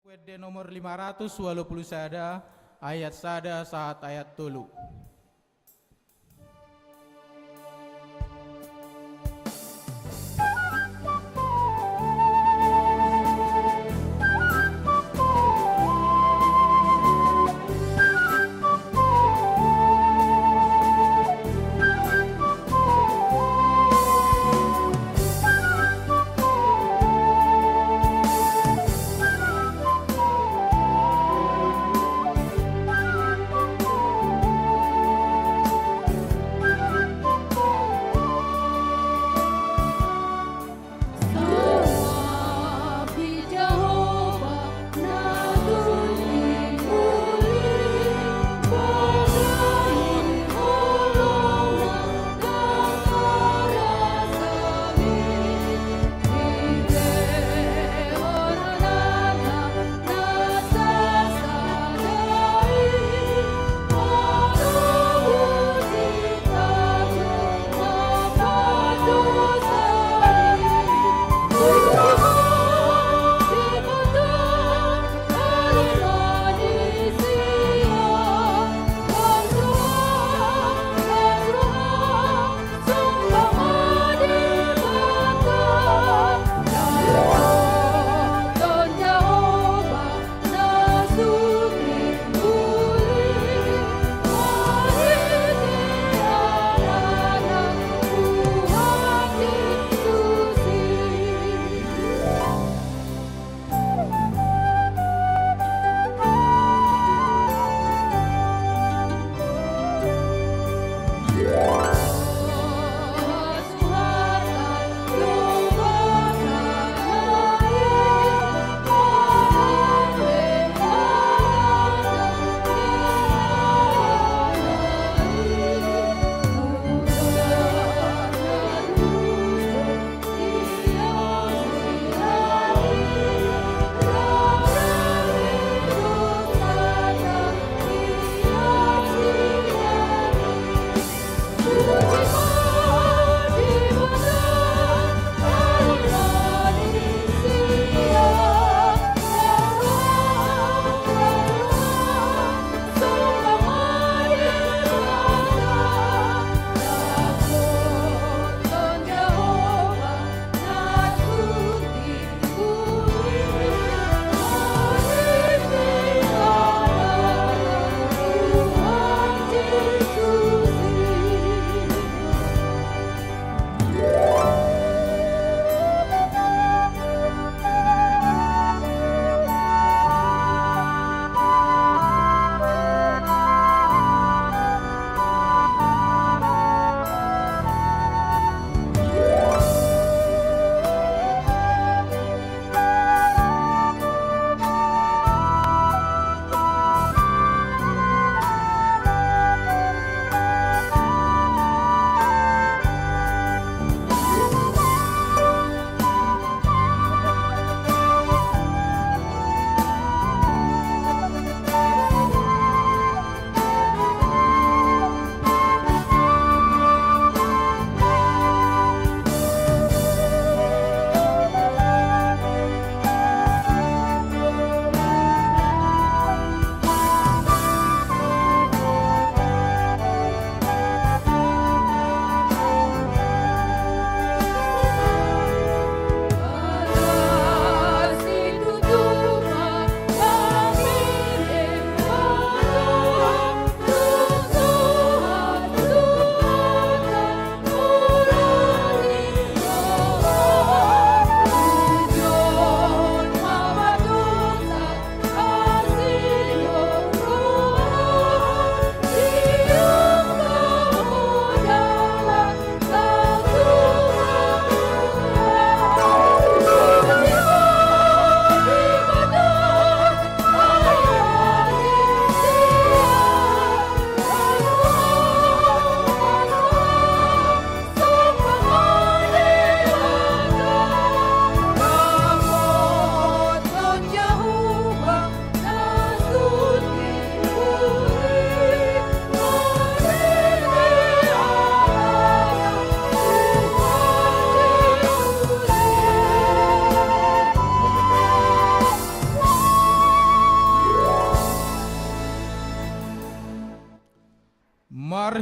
WD nomor 500 walau sada ayat sada saat ayat tulu.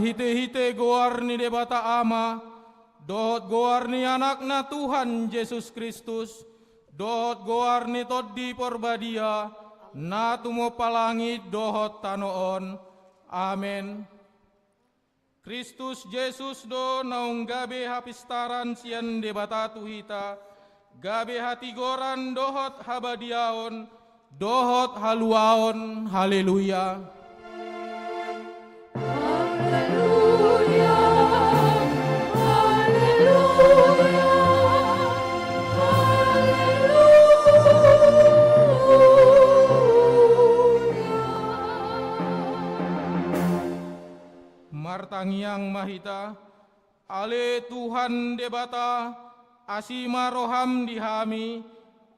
marhite-hite goar ni debata ama, dohot goar ni anakna Tuhan Yesus Kristus, dohot goar ni toddi porbadia, na tumo palangit dohot tanoon. Amen. Kristus Yesus do naung gabe hapistaran sian debata tuhita, gabe hati goran dohot habadiaon, dohot haluaon. Haleluya. Haleluya, haleluya, Martangiang mahita, ale Tuhan debata, asima roham dihami,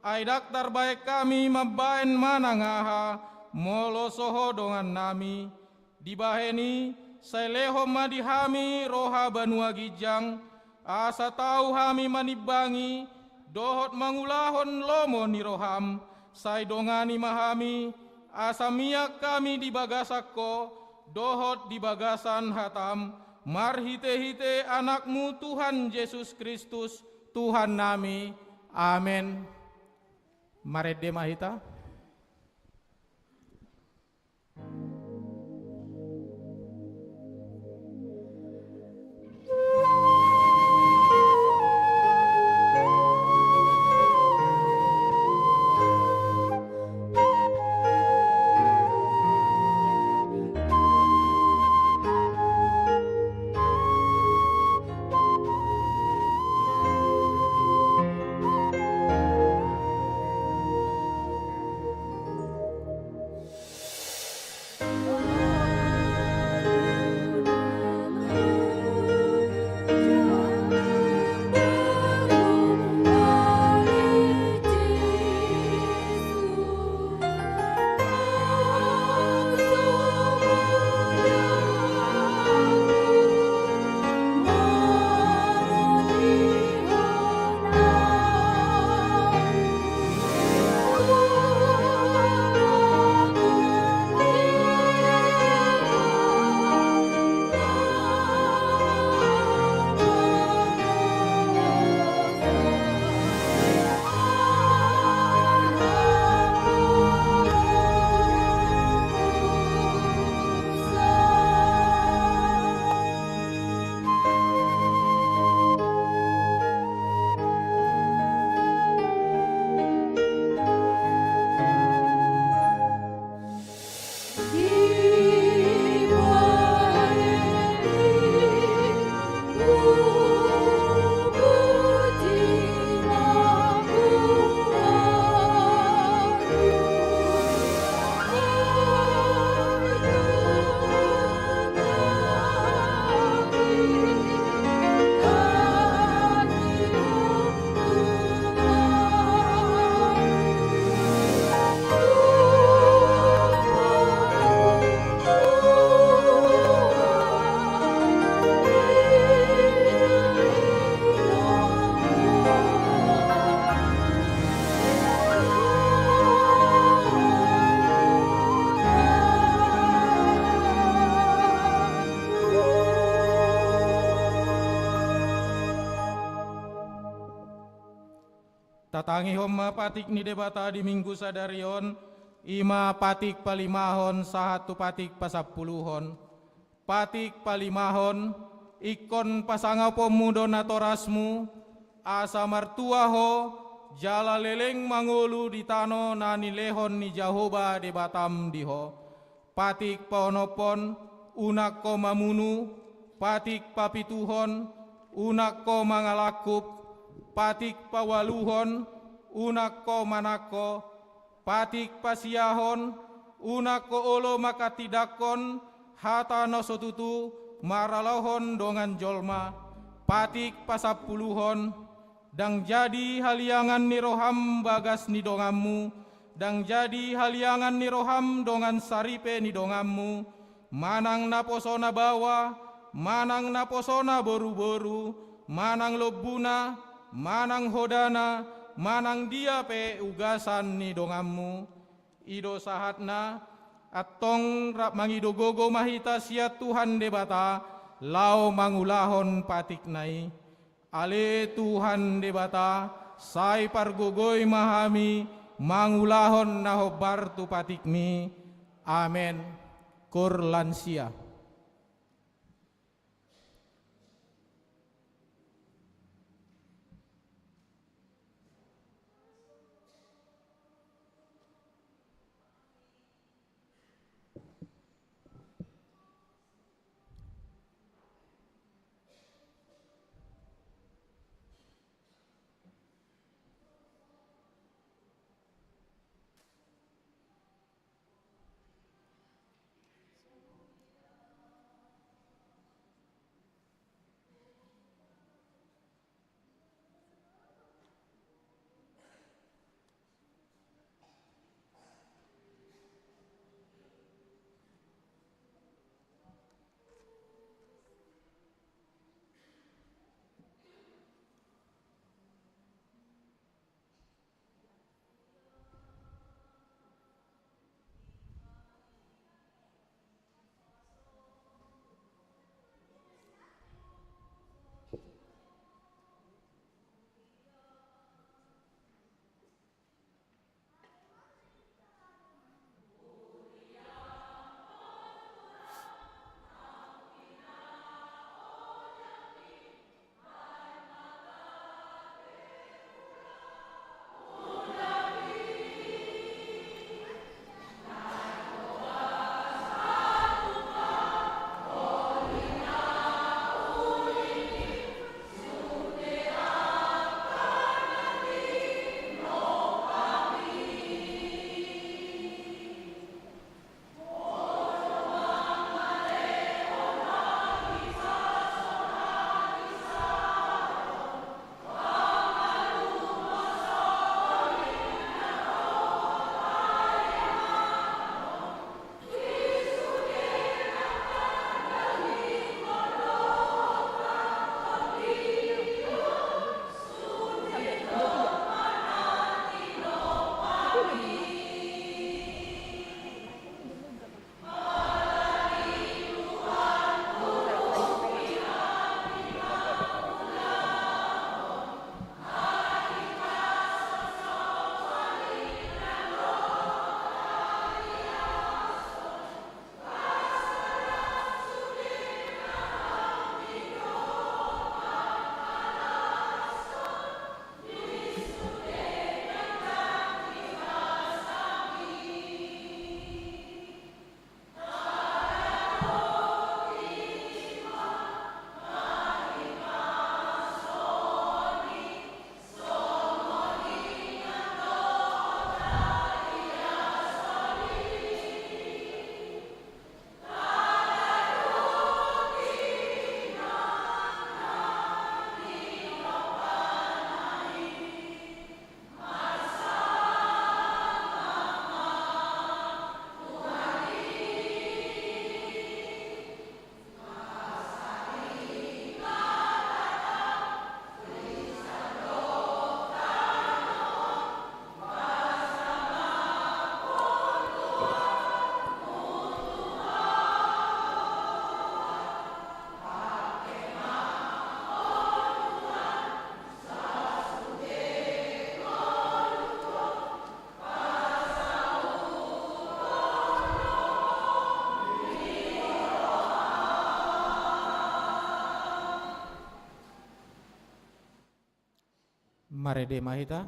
ay daktar baik kami mabaen manangaha, molo soho dongan nami, dibaheni, saileho madihami roha banua gijang, asa tau hami manibangi, dohot mangulahon lomo ni roham, sai dongani mahami, asa miak kami di bagasakko, dohot di bagasan hatam, marhite-hite anakmu Tuhan Yesus Kristus, Tuhan nami. Amen. Marede mahita. Tatangi homa patik ni debata di minggu sadarion, ima patik palimahon sahatu patik pasapuluhon. Patik palimahon, ikon pasanga pemudo natorasmu, asa martuaho, jala leleng mangulu di tano nani lehon ni Jahoba debatam diho. Patik paonopon, unak ko mamunu, patik papituhon, unak ko mangalakup, patik pawaluhon, unak ko manako, patik pasiahon, unak ko olo makatidakon, hata no sotutu, maralohon dongan jolma, patik pasapuluhon, dang jadi haliangan ni roham bagas ni dongammu, dang jadi haliangan ni roham dongan saripe ni dongammu, manang naposona bawa, manang naposona boru-boru, manang lobuna, manang hodana, manang dia pe ugasan ni dongammu. Ido sahatna, atong rap mangido gogo mahita siat Tuhan debata, lau mangulahon patiknai, ale Tuhan debata, sai pargogoi mahami, mangulahon nahobar tu patikmi, amen. Kur lansia. Marede Mahita.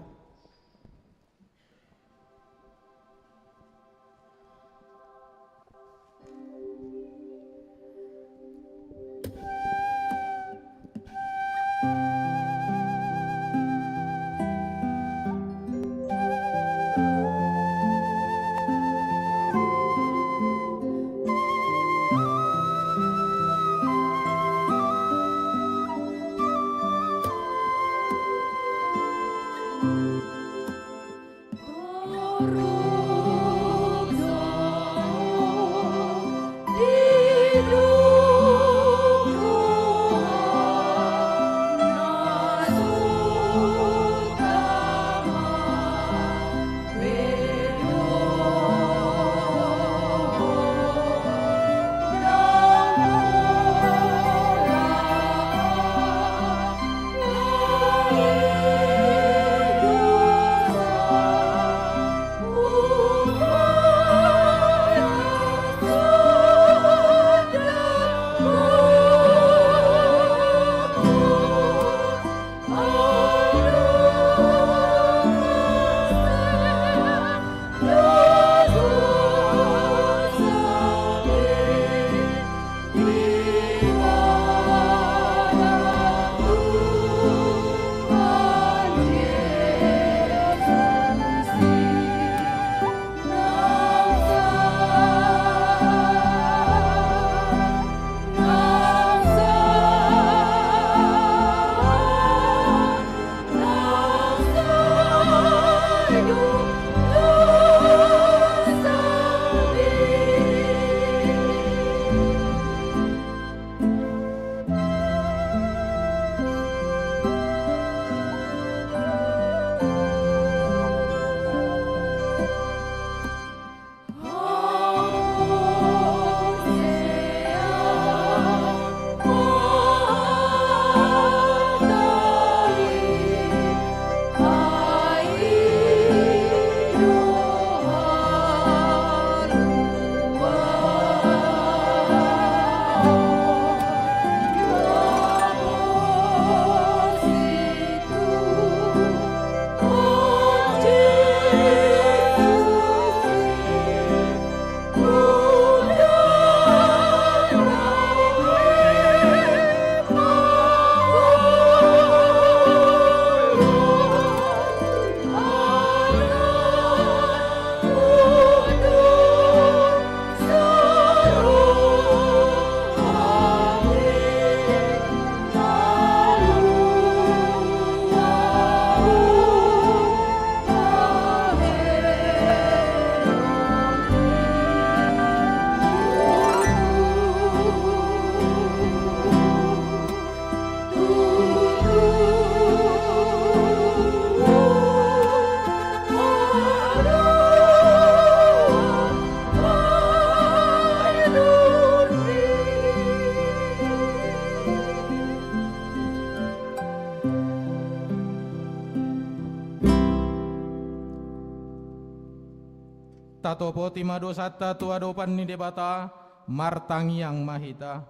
Tatopo timado satta tuadopan ni debata martangiang mahita.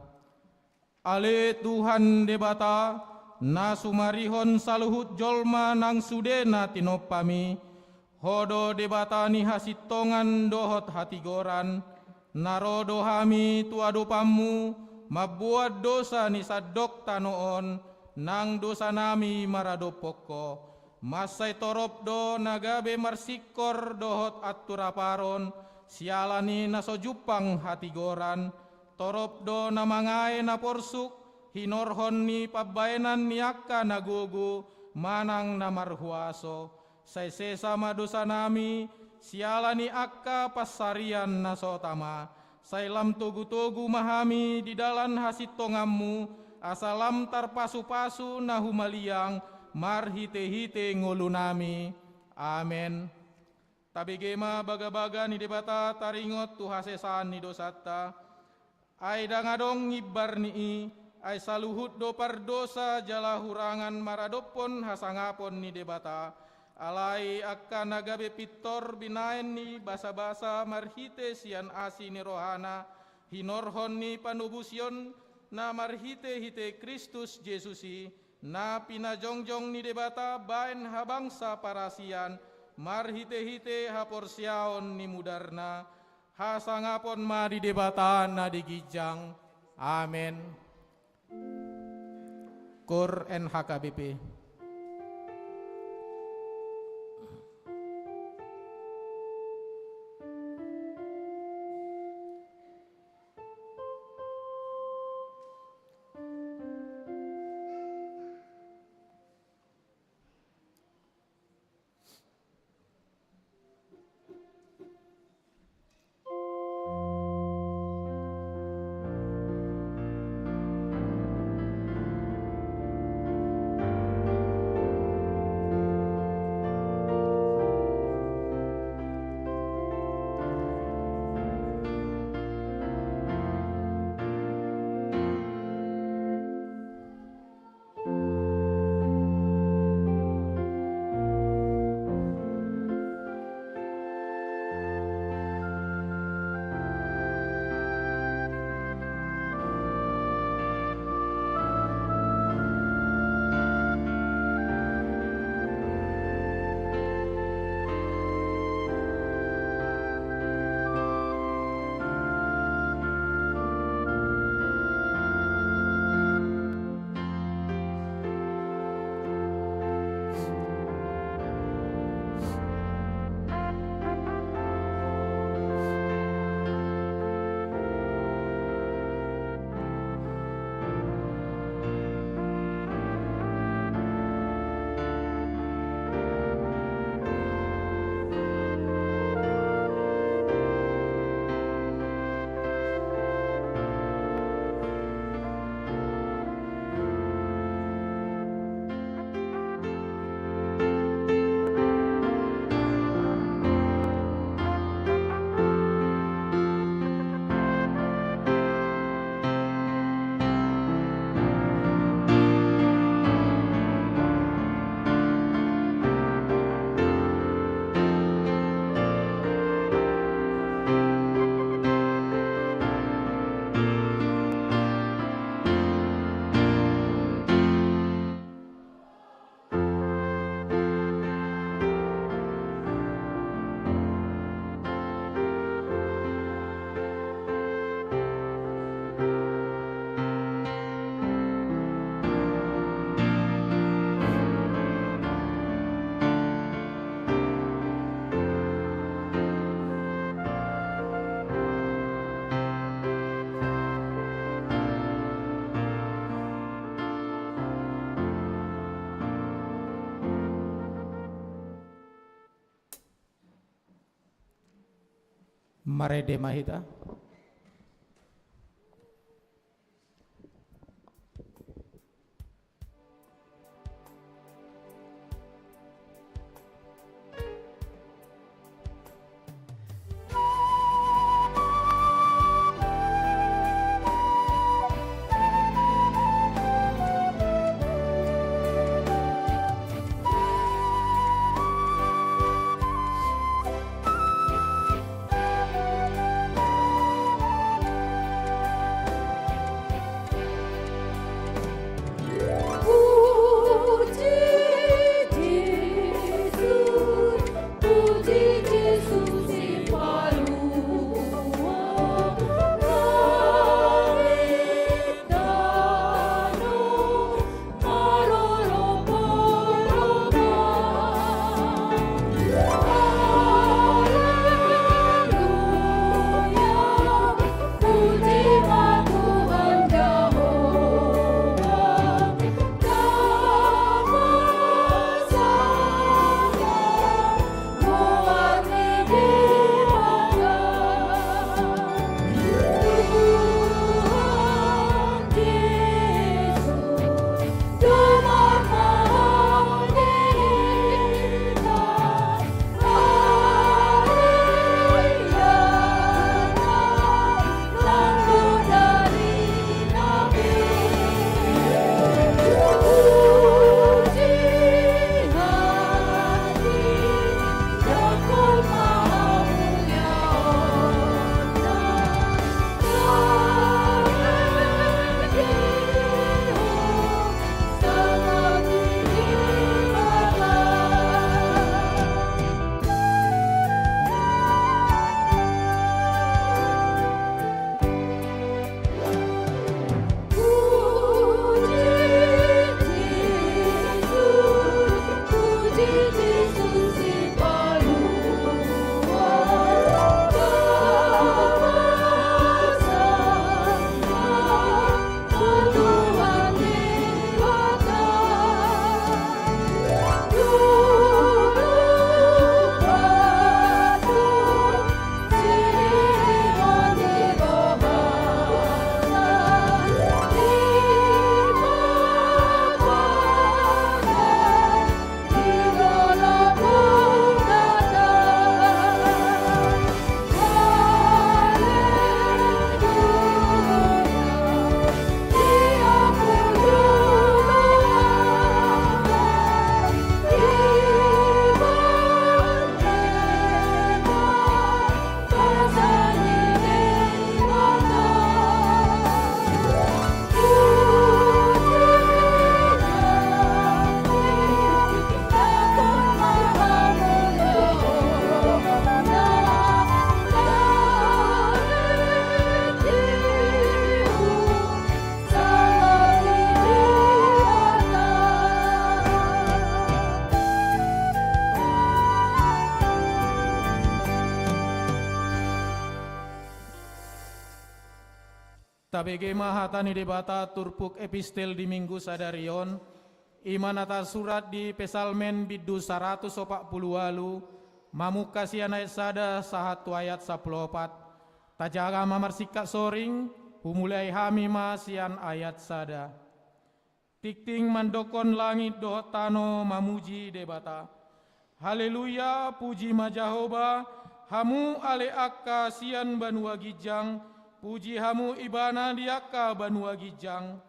Ale Tuhan debata na sumarihon saluhut jolma nang sudena tinopami. Hodo debata ni hasitongan dohot hatigoran. Narodo hami tuadopamu mabuat dosa ni sadok tanoon nang dosa nami maradopoko. Masay torop do nagabe marsikor dohot aturaparon sialani nasojupang hatigoran. Torop do namangae na porsuk hinorhon ni pabayanan ni akka nagugu manang namarhuaso. Say sesama dosa nami sialani akka pasarian nasotama. Say lam tugu-tugu mahami di dalan hasitongammu asalam tarpasu-pasu nahumaliang marhite-hite ngulu nami. Amen. Tabigema baga-baga ni debata taringot tuhasesan ni dosata. Ay dangadong ngibar ni ay saluhut do pardosa jala hurangan maradopon hasangapon ni debata. Alai akan nagabe pitor binaen ni basa-basa marhite sian asi ni rohana. Hinorhon ni panubusion na marhite-hite Kristus Jesusi. Na pinajongjong ni debata baen habangsa parasian. Marhite-hite haporsiaon ni mudarna. Hasangapon ma di debata na digijang. Amen. Kur NHKBP. Marede Mahita. Tabege mahatani debata turpuk epistel di minggu sadarion, iman atas surat di pesalmen bidu 140 walu, mamukasian ayat sada sahatu ayat 14, tajaga mamarsikak soring, humulai hami masian ayat sada. Tikting mandokon langit doh tano mamuji debata. Haleluya puji majahoba, hamu ale akka sian banua gijang, puji hamu ibana diaka banua gijang.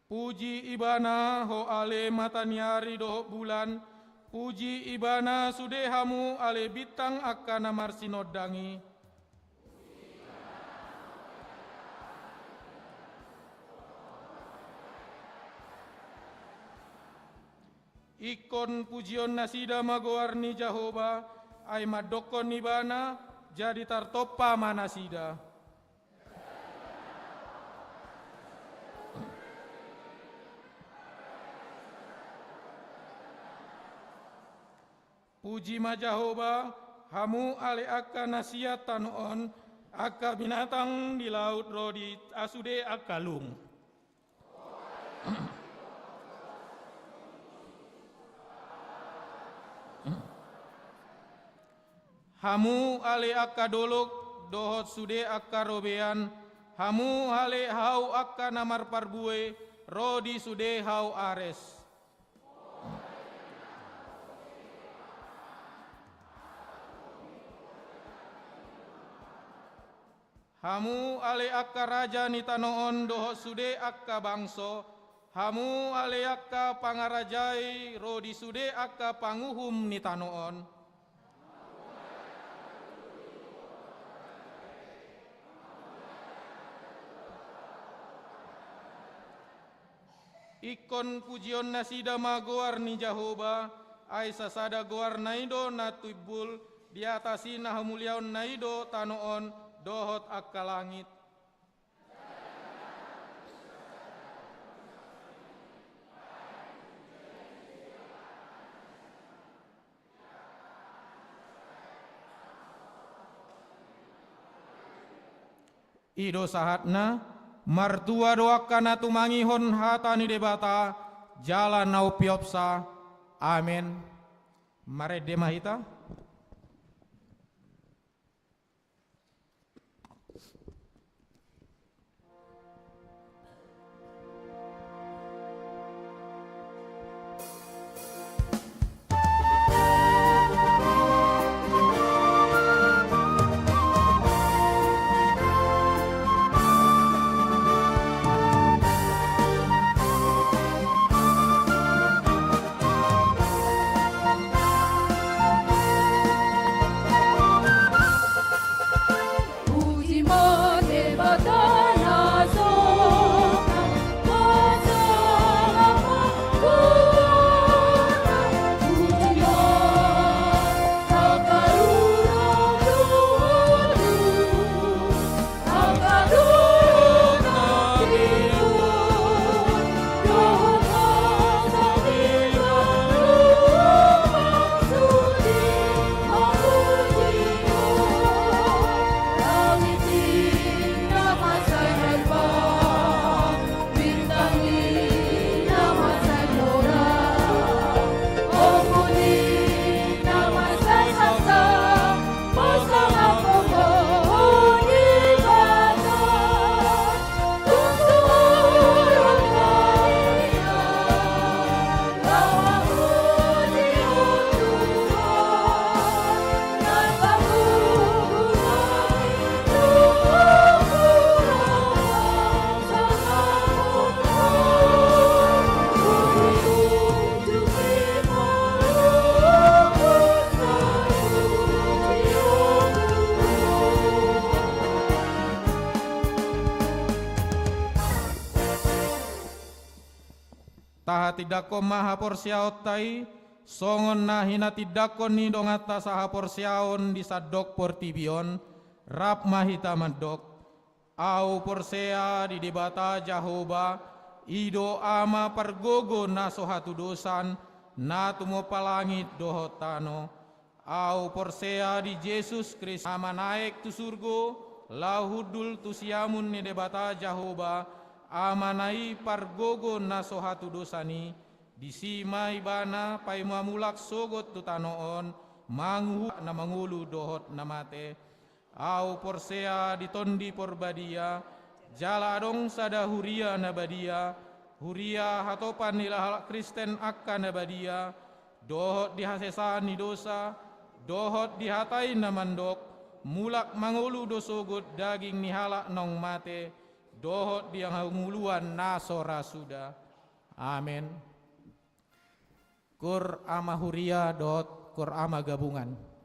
Puji ibana ho ale mataniari doh bulan, puji ibana sudehamu ale bitang akana marsinodangi. Ikon pujion nasida magoarni Jahoba, ay madokon ibana jadi tartopa manasida. Puji majahoba, hamu ale akka nasiat tanuon, akka binatang di laut rodi asude akalung. Hamu ale akka dolok, dohot sude akka robean, hamu ale hau akka namar parbue, rodi sude hau ares. Hamu ale akka raja ni tanoon dohot sude akka bangso, hamu ale akka pangarajai rodi sude akka panguhum ni tanoon. Ikon pujion nasida magoar ni Jahoba, ay sasada goar naido na tuibul, di atasi na hamuliaon naido tanoon, dohot akka langit. Ido sahatna, martua doakan atumangihon hatani debata, jalan nau piopsa, amin. Mare demahita. Taha tidako maha porsiaot tai, songon nahina tidako ni dongata saha porsiaon di sadok portibion, rap mahita mandok, au porsea di debata Jahoba, ido ama pergogo naso hatu dosan, na tumo palangit dohot tano, au porsea di Jesus Kristus ama naik tu surgo, lahudul tu siamun ni debata Jahoba, amanai pargogo na sohatu dosani, disima ibana pai mamulak sogot tu tanoon, mangu na mangulu dohot na mate, au porsea di tondi porbadia, jala adong sada huria na badia, huria hatopan ilah Kristen akka na badia, dohot dihasesani dosa, dohot dihatai na mandok, mulak mangulu dosogot daging nihala nong mate, dohot diang hanguluan nasora sudah. Amin. Kur ama huria dohot kur ama gabungan.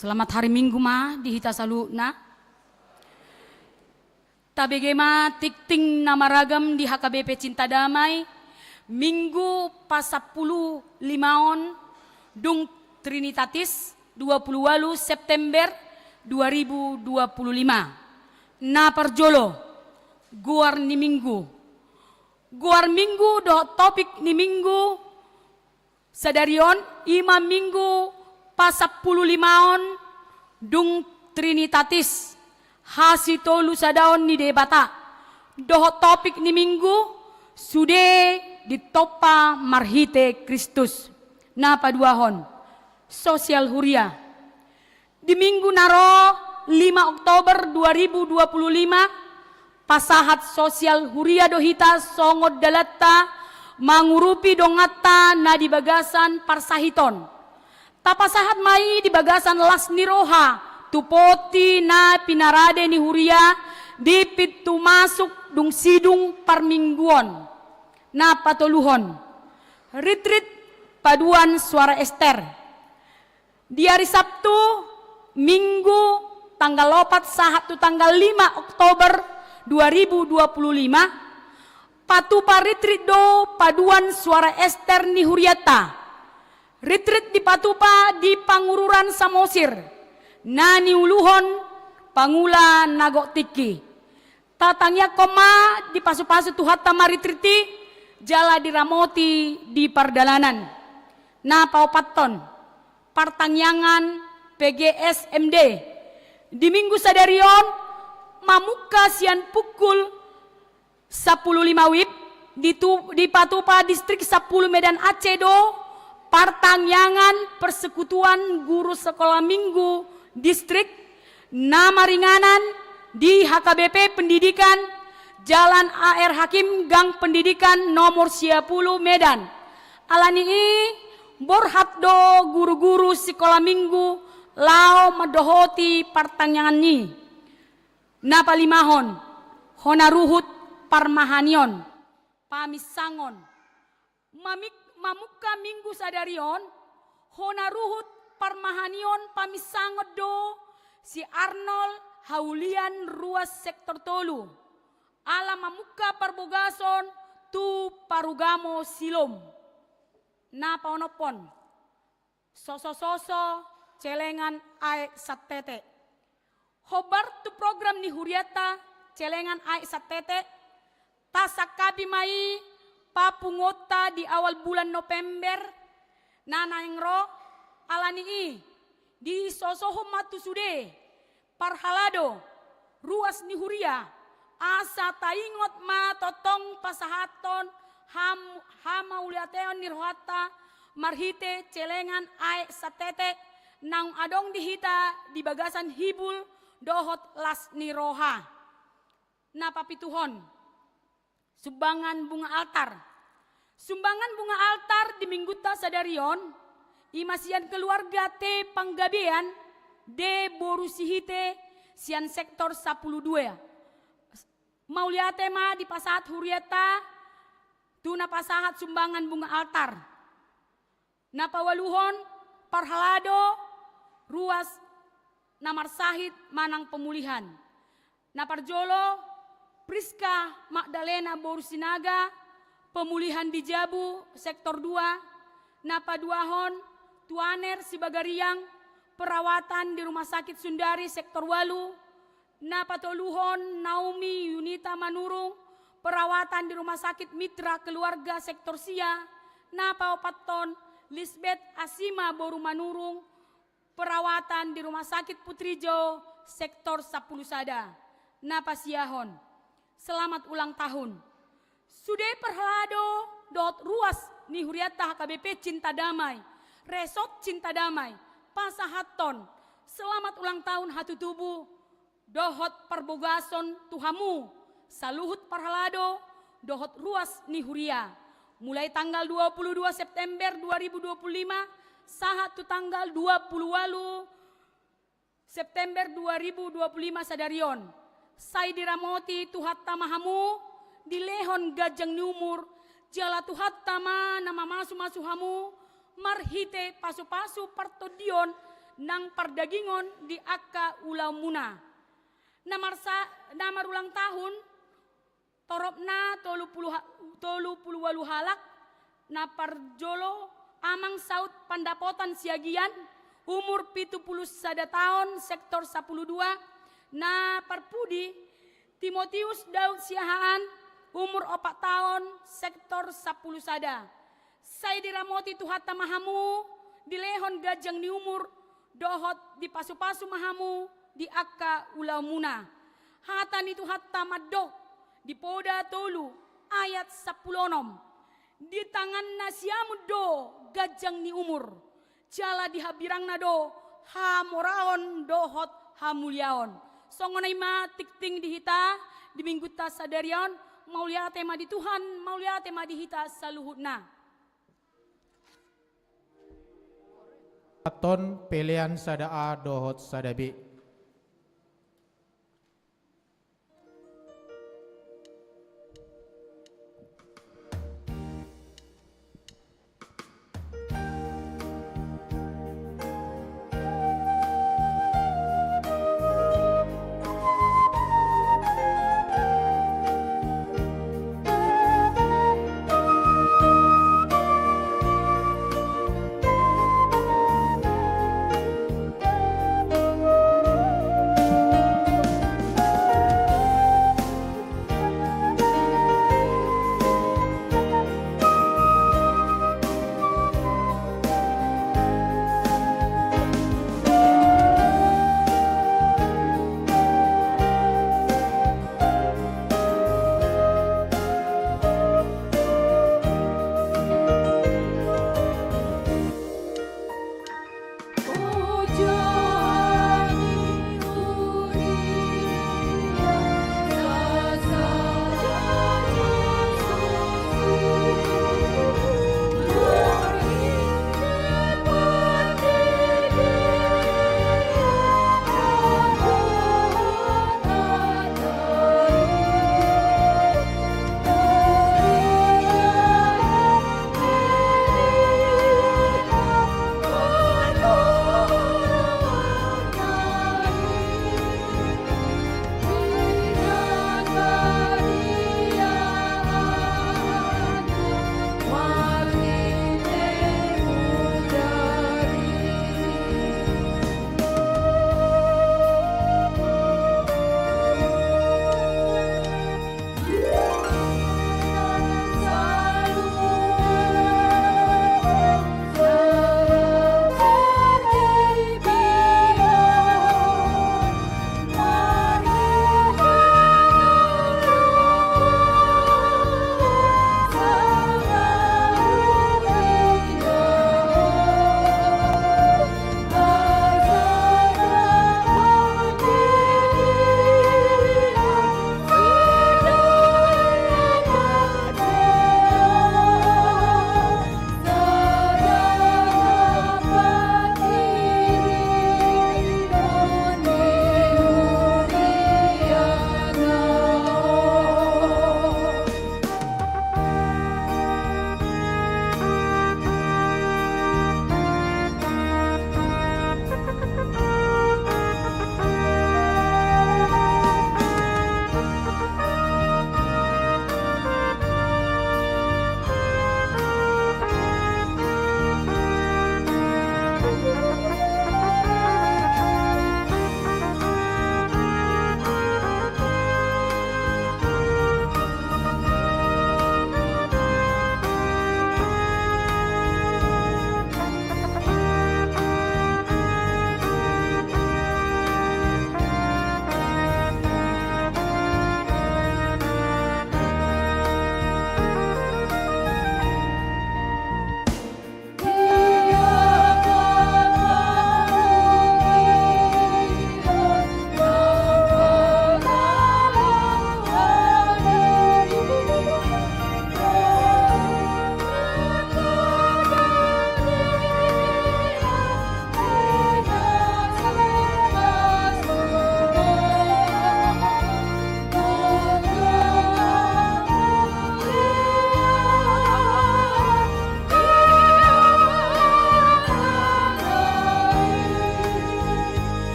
Selamat hari Minggu ma di hita saluna. Tabegema tikting nama ragam di HKBP Cinta Damai. Minggu pas 10 limaon dung Trinitatis 28 September 2025. Na perjolo guar ni minggu. Guar minggu do topik ni minggu sadarion ima minggu pas 10 limaon dung Trinitatis hasitolu sadaon ni debata. Doh topik ni minggu sude ditopa marhite Kristus. Na paduahon sosial huria. Di minggu naro 5 Oktober 2025 pasahat sosial huria dohita songod dalatta mangurupi dongata na di bagasan parsahiton. Tapasahat mai di bagasan las niroha tupoti na pinarade ni huria di pitu masuk dung sidung parmingguon na patoluhon. Retreat paduan suara Ester. Di hari Sabtu, Minggu, tanggal 4 sahat tu tanggal 5 Oktober 2025, patupa retreat do paduan suara Ester ni huriata. Retreat di patupa di Pangururan Samosir. Nani uluhon pangula nagok tiki. Tatangya koma di pasu-pasu tuhata maritriti jala diramoti di pardalanan. Na paupaton partangyangan PGSMD di minggu sadarion mamuka sian pukul 10.05 WIB di Patupa distrik 10 Medan Aceh do partangyangan persekutuan guru sekolah minggu distrik nama ringanan di HKBP Pendidikan Jalan AR Hakim Gang Pendidikan nomor 10 Medan. Alani borhatdo guru-guru sekolah minggu lao madohoti partangyangan ni. Napalimahon honaruhut parmahanion pamisangon mamuka minggu sadarion honaruhut parmahanion pamisangod do si Arnold Haulian Ruas Sektor Tolu ala mamuka parbogason tu parugamo silom na paonopon soso celengan ae satete hobar tu program ni huriata celengan ae satete tasakabi mai papungota di awal bulan November nanaengro alani di sosoho matu sude parhalado ruas ni huria asa taingot ma totong pasahaton hamauliateon nirhata marhite celengan ae satete nang adong dihita di bagasan hibul dohot las niroha na papituhon sumbangan bunga altar di mingguta sadarion imasian keluarga te panggabean de borusihite sian sektor 12 mauliate ma di pasahat huriata tuna pasahat sumbangan bunga altar na pawaluhon parhalado ruas namar sahid manang pemulihan na parjolo Priska Magdalena Borusinaga pemulihan di Jabu sektor 2 na paduahon Tuaner Sibagariang perawatan di Rumah Sakit Sundari sektor 8 na patoluhon Naomi Yunita Manurung perawatan di Rumah Sakit Mitra Keluarga sektor Sia na paupaton Lisbeth Asima Boru Manurung perawatan di Rumah Sakit Putrijo sektor 10 Sada na pasiahon selamat ulang tahun sude perhalado dot ruas ni huriata HKBP Cinta Damai Resort Cinta Damai pasahaton selamat ulang tahun hatu tubuh dohot perbogason tuhamu saluhut parhalado dohot ruas ni huria mulai tanggal 22 September 2025 sahat tu tanggal 28 September 2025 sadarion sai diramoti tuhat tamahamu di lehon gajang numur jala tuhat tama nama masu hamu marhite pasu-pasu partodion nang perdagingon di akka ulamuna. Namar ulang tahun toropna 30 halak na parjolo amang saut pandapotan siagian umur 71 tahun sektor 12 na parpudi Timotius Daud Siahaan umur 4 tahun sektor 10 sada. Saya diramoti tuhata mahamu di lehon gajang ni umur dohot di pasu-pasu mahamu di akka ulamuna. Hatan itu hatta madok di poda tolu ayat 10 di tangan nasiamu do gajang ni umur jala di habirang nado ha moraon dohot ha mulyaon songonai ma tikting di hita di minggu ta sadarion maulia tema di Tuhan maulia tema di hita saluhutna. Aton pelean sada A dohot sada B.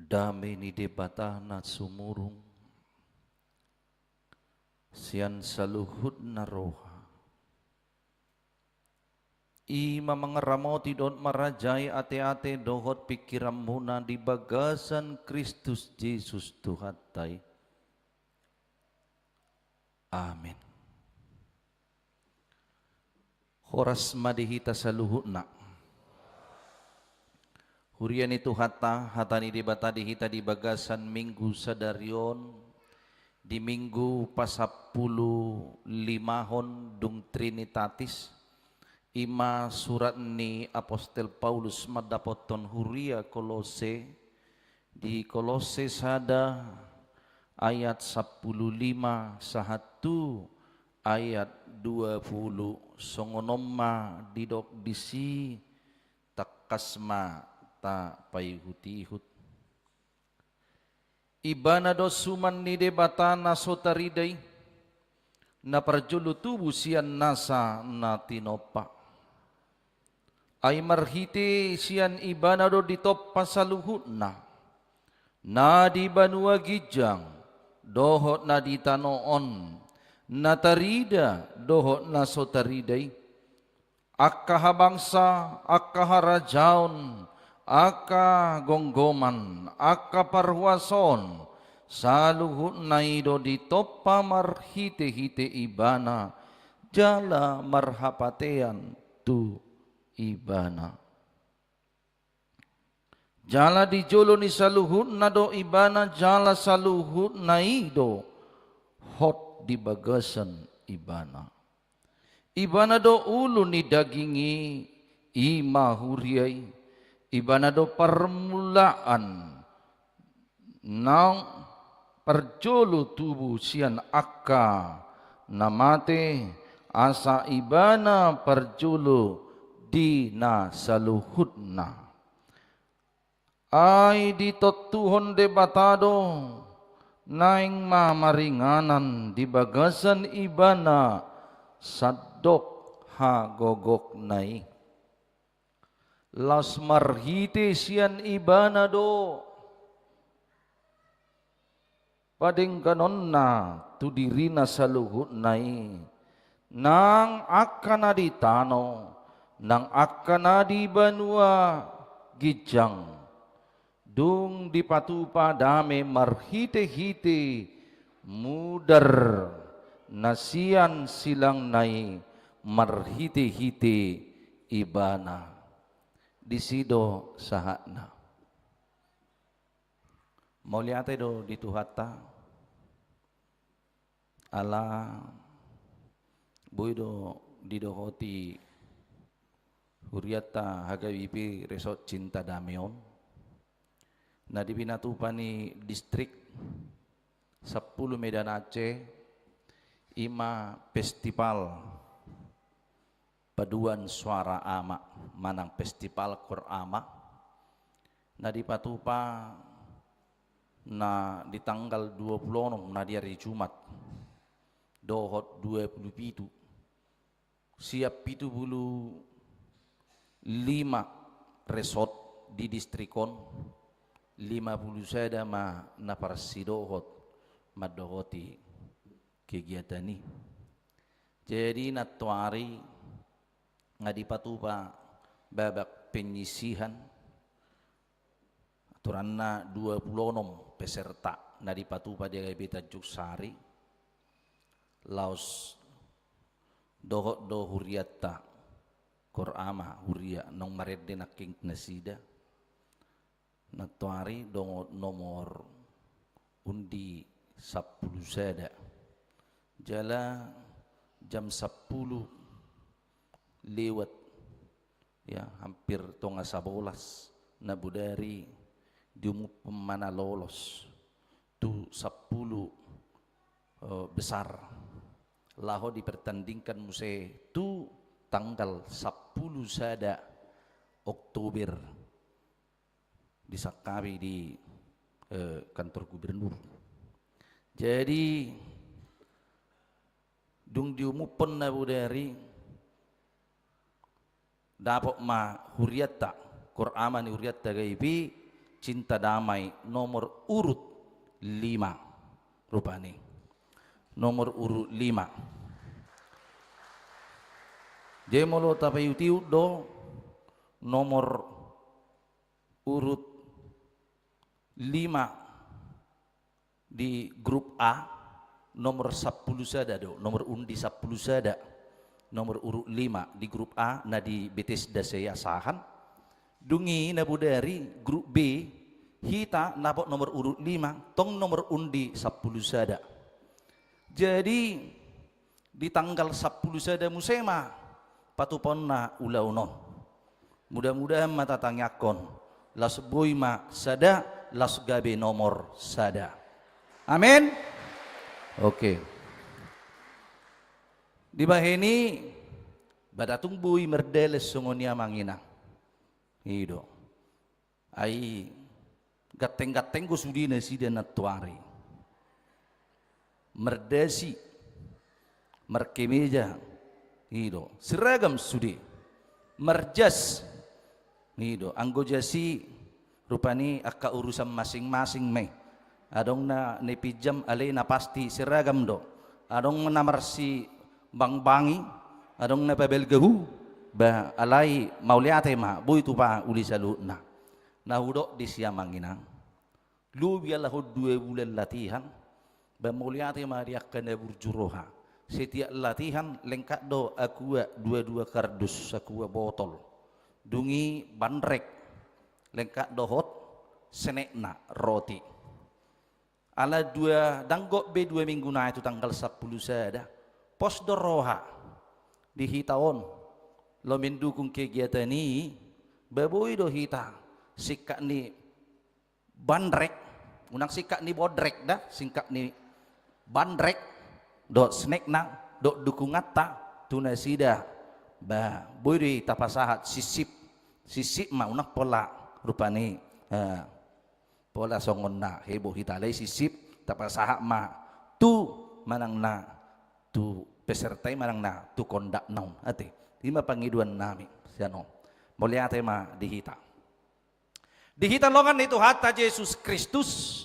dame ni debata na sumurung, sian saluhud na roha. Ima mangaramoti don marajai ate-ate dohot pikiran muna di bagasan Kristus Yesus Tuhatai. Amin. Horas madihita saluhud na. Hurian itu hatani di bata dihita di bagasan minggu sadarion di minggu pasapulu limahon dung Trinitatis ima surat ni Apostel Paulus madapoton huria Kolose di Kolose sada ayat 15 sahatu ayat 20 songonoma didok disi takasma ta payhutihut ibana dosuman ni debata na sotaridai na parjulu tubuh sian nasa na tinopa ay marhite sian ibana do ditop pasaluhut na di banua gijang dohot na ditanoon na tarida dohot na sotaridai akka habangsa akka harajaon akka gonggoman, akka parwason, saluhut na ido di topa marhite-hite ibana, jala marhapatean tu ibana. Jala di jolo ni saluhut na do ibana, jala saluhut na ido, hot di bagasan ibana. Ibana do ulu ni dagingi, ima huriay, ibana do permulaan nang perjolo tubuh sian akka namate asa ibana perjolo dina saluhutna ay ditotuhon debatado naing mamaringanan di bagasan ibana sadok hagogok nai las marhite sian ibana do pading kanon na tu dirina saluhut nai nang akan aditano nang akan adi banua gijang dung dipatupa dame marhite-hite mudar nasian silang nai marhite-hite ibana disido sahana mauliate do dituhata ala buido didohoti huriata hagawipi resort cinta dameon na dipinatupani distrik 10 Medan Aceh ima festival paduan suara ama manang festival Qur'ama na dipatupa na di tanggal 26 na di hari Jumat dohot 27 siap 75 resort di distrikon 50 sada ma na parsidohot madohoti kegiatan ini jadi natuari ngadipatupa babak penyisihan aturanna 26 peserta nadipatupa dia beta juksari laos dohot do huriata Qur'ama huria nong maredde naking nasida natuari dongot nomor undi 10 sada jala jam 10 lewat ya hampir tonga 11 na budari diumup pemana lolos tu 10 besar laho dipertandingkan muse tu tanggal 10 sada Oktober disakabi di kantor gubernur jadi dung diumupan na budari dapat ma huriata Qur'ama ni huriata gaibi Cinta Damai nomor urut 5 rupanya. Nomor urut 5. Jemolo tapayutiu do nomor urut 5 di grup A, nomor 10 sada do, nomor undi 10 sada, nomor urut 5 di grup A na di Bethesda saya sahan. Dungi na budari grup B hita napok nomor urut 5 tong nomor undi 10 sada. Jadi di tanggal 10 sada musema patupon na ulaunon. Mudah-mudahan mata tanyakon las boy ma sada las gabe nomor sada. Amin. Oke. Di baheni badatung boy merdeles sungonia mangina. Hido. Ai gateng-gateng go sudina sida natuari. Merdesi merkemeja. Hido. Seragam sudi. Merjas. Hido. Anggo jasi rupani akka urusan masing-masing me. Adong na nepijam alay na pasti seragam do. Adong na marsi bang-bangi. Adong na pabelgahu. Ba alay mauliate ma. Boy tu pa uli salut na. Nahudok di siya manginang. Lubi alahod 2 bulan latihan. Ba mauliate ma diakkan na burjuroha. Setiap latihan lengkap do akua 2 kardus akua botol. Dungi bandrek lengkap dohot senekna roti. Ala 2 danggok B 2 minggu na itu tanggal 10 sada. Pos doroha di hitaon lo mendukung kegiatan ini baboy do hita sikak ni bandrek unang sikak ni bodrek dah singkak ni bandrek do senekna do dukungata tunasida ba boy di tapasahat sisip ma unak pola rupani pola songon na heboh hitalay sisip tapasahat ma tu manang na tu pesertai manang na tu kondak naun ate lima pangiduan nami siano moliate ma dihita longan itu hatta Yesus Kristus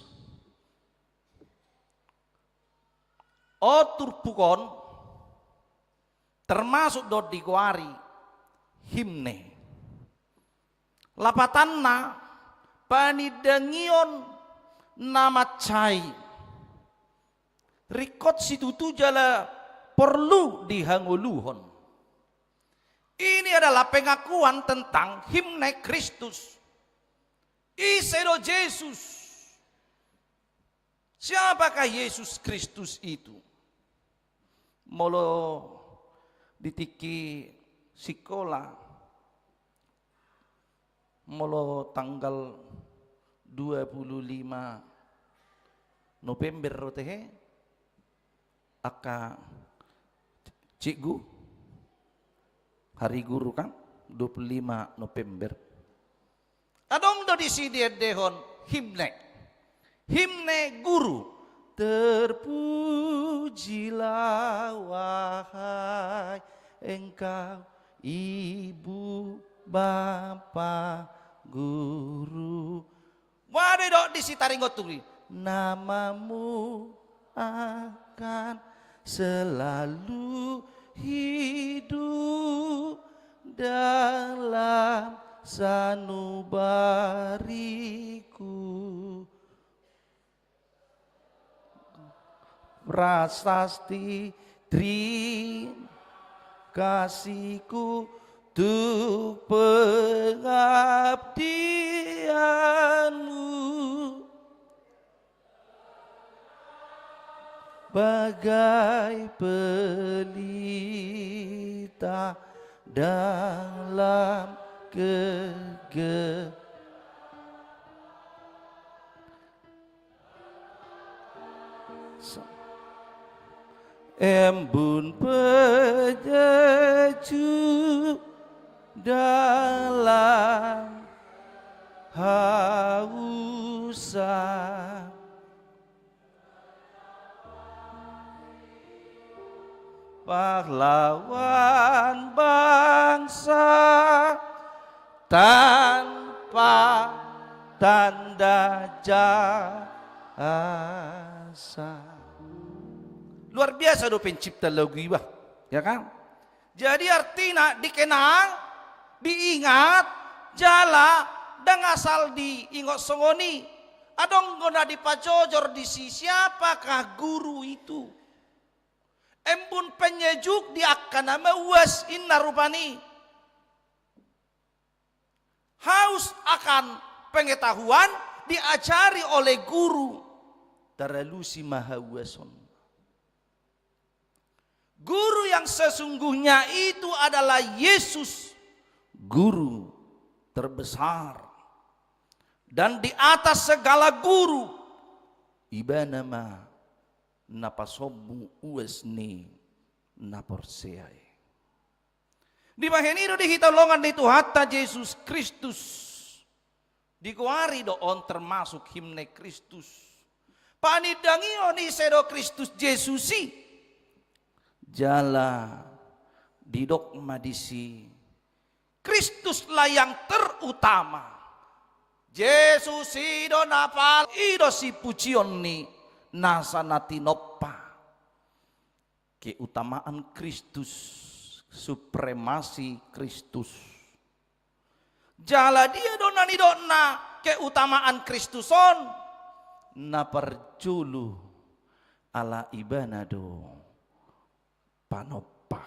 otur pukon termasuk do diguari himne lapatanna panidangion nama cai rikot situtu jala perlu dihanguluhon. Ini adalah pengakuan tentang himne Kristus. Isedo Yesus. Siapakah Yesus Kristus itu? Molo ditiki sekolah molo tanggal 25 November rotehe aka cikgu hari guru kan 25 November adong do di sini dehon himne guru terpujilah wahai engkau ibu bapa guru wade do di sitaringot tuli namamu akan selalu hidup dalam sanubariku prasasti kasihku untuk pengabdianmu bagai pelita dalam embun penyejuk dalam hausan pahlawan bangsa tanpa tanda jasa. Luar biasa do pencipta lagu iba, ya kan? Jadi artinya dikenang, diingat, jala, dan asal diingot songoni. Adong guna dipacojor di siapakah guru itu? Embun penyejuk di akan nama was inna rupani. Haus akan pengetahuan diajari oleh guru. Taralusi mahawason. Guru yang sesungguhnya itu adalah Yesus, guru terbesar. Dan di atas segala guru, iba nama napasobu uesni naporseai. Di bahenido di hitolongan itu hatta Yesus Kristus. Dikuari doon termasuk himne Kristus. Panidangio ni sedo Kristus Yesusi. Jala didok madisi. Kristuslah yang terutama. Yesus ido napal ido si pujion ni nasa natinoppa. Keutamaan Kristus, supremasi Kristus. Jala dia dona ni dona keutamaan Kristuson na perjulu ala ibanado panoppa.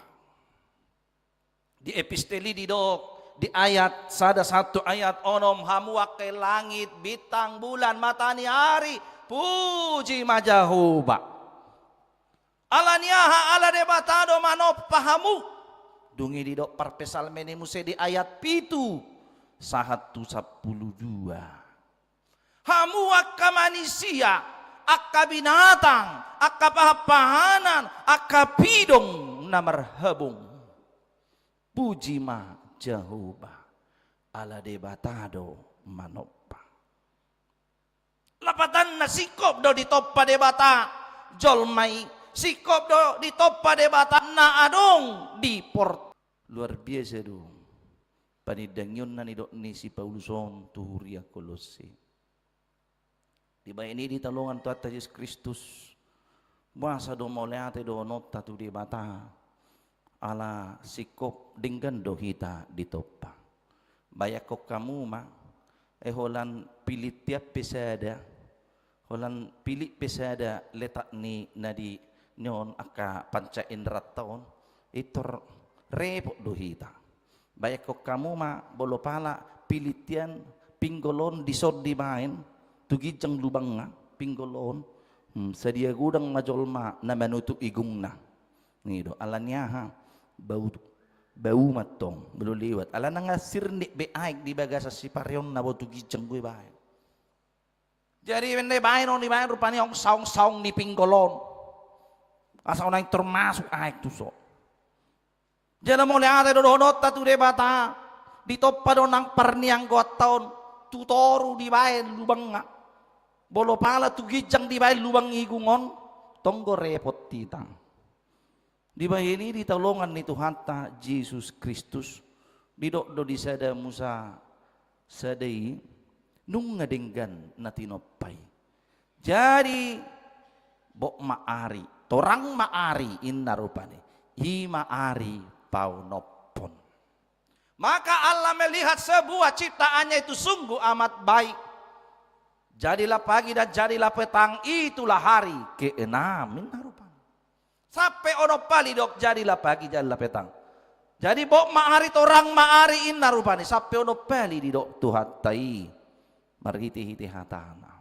Di episteli di dok di ayat sada satu ayat onom hamuak ke langit bintang bulan matani hari puji majahuba alaniaha ala debatado manop pahamu dungi di dok parpesal menimuse di ayat pitu 112 hamuak ka manusia akka binatang akka pahapahanan akka pidong na marhabong puji ma Jehovah ala debatado manoppa. Lapatan na sikop do ditoppa debata jolmai sikop do ditoppa debata na adong di port. Luar biasa do. Panidangyon na ni si Pauluson tuhuria Kolose. Diba ini ditalungan tu atas Yesus Kristus. Masa do moleate do nota tu debata. Ala sikop dinggan dohita ditoppa. Bayak kok kamu ma holan pilih tiap pesada. Holan pilih pesada letak ni nadi nyon aka panca indrat taon itu repot dohita. Bayak kok kamu ma bolo pala pilih tian pinggolon disod di main tugijang lubang nga pinggolon sedia gudang majolma na manutup igung na. Nido alanya ha bau matong belum lewat ala nga sirnik beaik di bagasa si paryon na botu gijeng gue bae jadi wende bae non di bae rupanya ong saung ni pinggolon asal nang termasuk aik tu so jadi mo lihat do donot tu debata ditoppa do nang parniang got taon tutoru di bae lubang nga bolo pala tu gijeng di bae lubang igungon tonggo repot titang. Di bayi ini ditolongan ni Tuhan ta Yesus Kristus didok do di sada Musa sadai nung ngadenggan natinopay. Jadi bok maari torang maari inna rupane hi maari paunopon. Maka Allah melihat sebuah ciptaannya itu sungguh amat baik. Jadilah pagi dan jadilah petang itulah hari ke-6 inna rupane. Sampai ono pali dok jadilah pagi jadilah petang. Jadi bok maari torang maari inna rupani sampai ono pali di dok Tuhan tai marhiti-hiti hatana.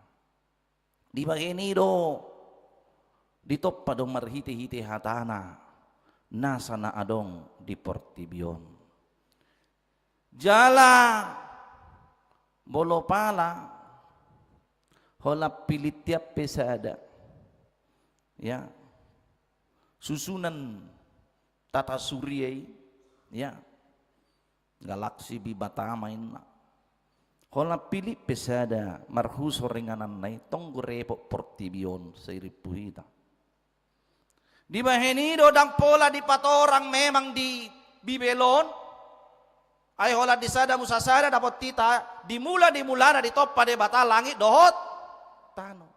Di bagini do ditoppa dong marhiti-hiti hatana nasana adong di portibion. Jala bolo pala hola pilih tiap pesada. Ya. Susunan tata surya ya galaksi bibatamain hola pilih pesada marhus ringanan nai tonggo repot portibion seiripuhita di baheni dodang pola di patorang memang di bibelon Ay hola di sada musasada dapat tita dimula di toppa de bata langit dohot tano.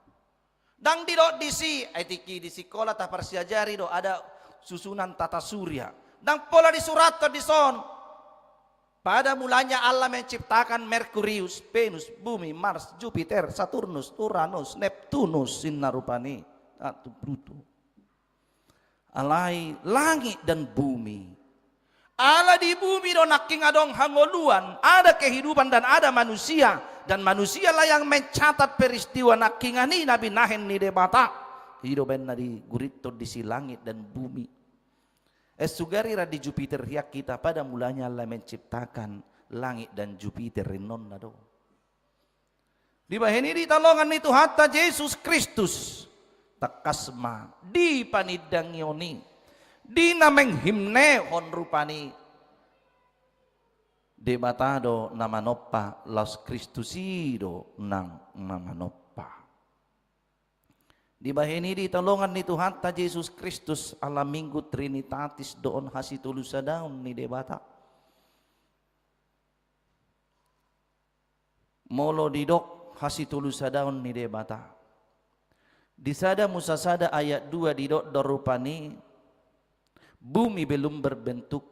Dang di do di si etiki di sekolah ta parsiajari do ada susunan tata surya. Dang pola di surat di son. Pada mulanya Allah menciptakan Merkurius, Venus, Bumi, Mars, Jupiter, Saturnus, Uranus, Neptunus, Sinnarupani, atau Pluto. Alai langit dan bumi. Allah di bumi do naking adong hangoluan, ada kehidupan dan ada manusia, dan manusia lah yang mencatat peristiwa nakingani nabi nahen ni debata. Hidup benar di gurito di si langit dan bumi. Sugari di Jupiter riak kita pada mulanya Allah menciptakan langit dan Jupiter rinon nado. Di bahini di talongan itu hatta Yesus Kristus takasma di panidang yoni di nameng himne hon rupani debatado nama noppa las Kristusido nang nama noppa. Di bahini di talongan ni Tuhan ta Yesus Kristus ala minggu Trinitatis doon hasitulusa daun ni debata. Molo didok hasitulusa daun ni debata. Di sada musasada ayat 2 didok dorupani bumi belum berbentuk,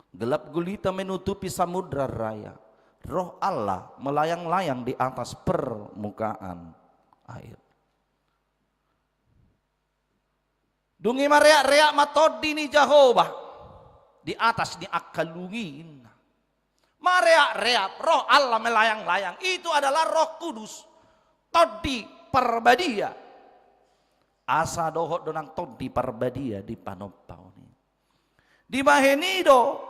gelap gulita menutupi samudra raya. Roh Allah melayang-layang di atas permukaan air. Dungi mareak-reak matodi ni Jehovah di atas ni akalungin. Mareak-reak roh Allah melayang-layang itu adalah Roh Kudus. Todi parbadia. Asa dohot donang todi parbadia di panopau ni. Di bahenido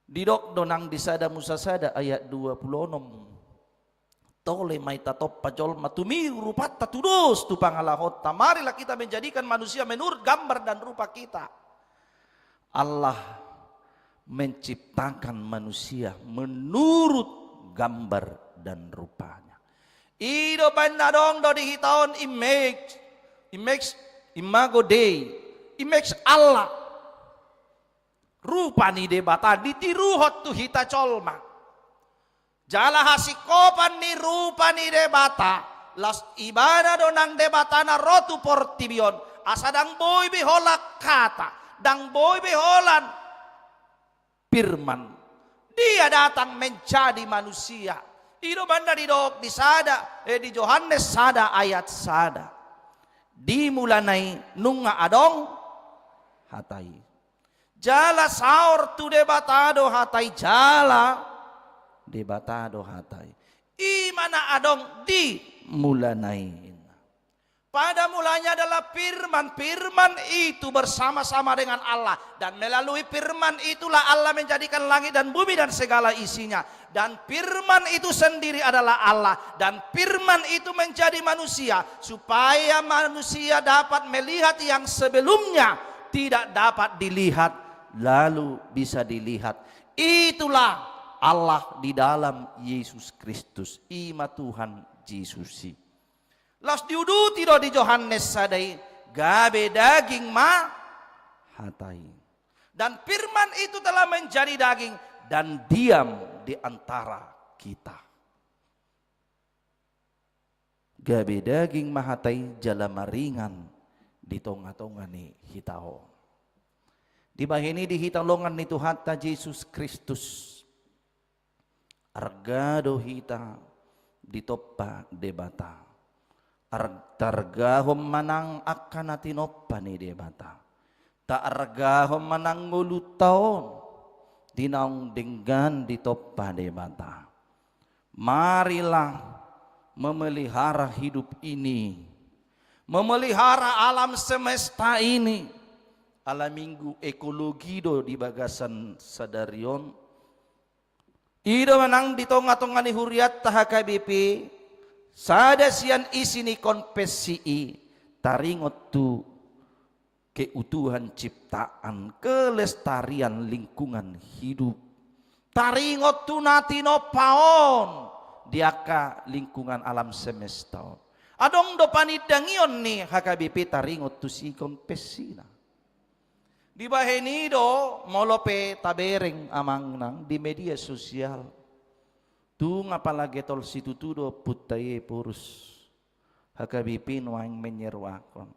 didok donang disada musasada ayat 26. Tole mai tatop pajol matumi rupat tatudus tu pangalahot. Marilah kita menjadikan manusia menurut gambar dan rupa kita. Allah menciptakan manusia menurut gambar dan rupanya. Ido panadong do dihitaon imago Dei, image Allah. Rupa ni debata ditiruhot tu hita colma. Jala hasikopan ni rupa ni debata las ibadah donang debata na rotu portibion asadang boy biholak kata dang boy biholan firman dia datang menjadi manusia ido banda di dok di sada di Yohanes sada ayat sada dimulanai nunga adong hatai jala saur tu debatado hatai jala debatado hatai imana adong di mulanain. Pada mulanya adalah firman. Firman itu bersama-sama dengan Allah dan melalui firman itulah Allah menjadikan langit dan bumi dan segala isinya. Dan firman itu sendiri adalah Allah dan firman itu menjadi manusia supaya manusia dapat melihat yang sebelumnya tidak dapat dilihat lalu bisa dilihat. Itulah Allah di dalam Yesus Kristus, ima Tuhan Yesusi. Las diuduti do di Yohanes sadai, gabe daging ma hatai. Dan firman itu telah menjadi daging dan diam di antara kita. Gabe daging mahatai jalama ringan di tonga-tonga ni hitao. Di bahini di hitalongan ni Tuhan ta Yesus Kristus. Argado hita ditoppa debata. Targahom manang akan natinoppa ni debata. Ta argahom manang ngulutaon dinaong denggan ditoppa debata. Marilah memelihara hidup ini. Memelihara alam semesta ini. Alam minggu ekologi do di bagasan sadarion. Ido manang di tonga-tonga ni huriat tahakaBP sada sian isi ni konfesi taringot tu keutuhan ciptaan kelestarian lingkungan hidup taringot tu natino paon diaka lingkungan alam semesta adong do panidangion ni HKBP taringot tu si konfesi na Di bahenido molope tabereng amang nang di media sosial. Tu ngapalagi tol situ tudo putaye purus. Hakabipin wang menyerwakon.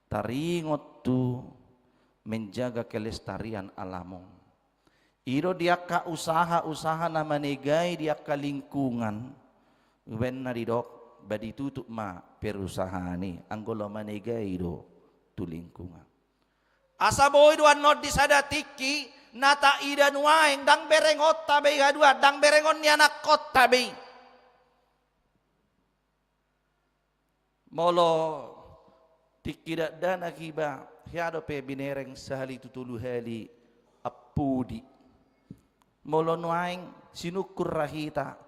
Taringot tu menjaga kelestarian alamong. Iro dia ka usaha na manegay dia ka lingkungan. When na didok badi tutup ma perusahani anggolo manegay do tu lingkungan. Asa boy duan not di sadatiki nata ida nuaing dang berengot tabe gadua dang berengon ni anak kot tabe. Molo tikidak dan akiba hiado pe binereng sahali tutulu hali apudi. Molo nuaing sinukur rahita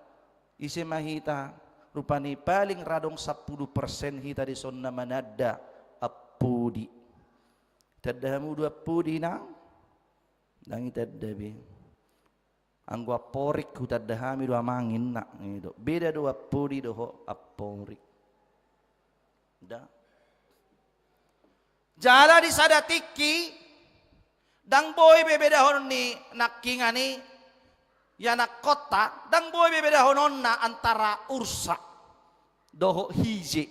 isi mahita rupani paling radong 10% hita di sonna manada apudi. Tadamu dua pudi nang dangi tadabi. Anggo aporik ku tadahami dua mangin nak itu. Beda dua pudi doho aporik. Da. Jala di sadatiki dang boy bebeda honi nakingani ya nak kota dang boy bebeda hononna antara ursa doho hiji.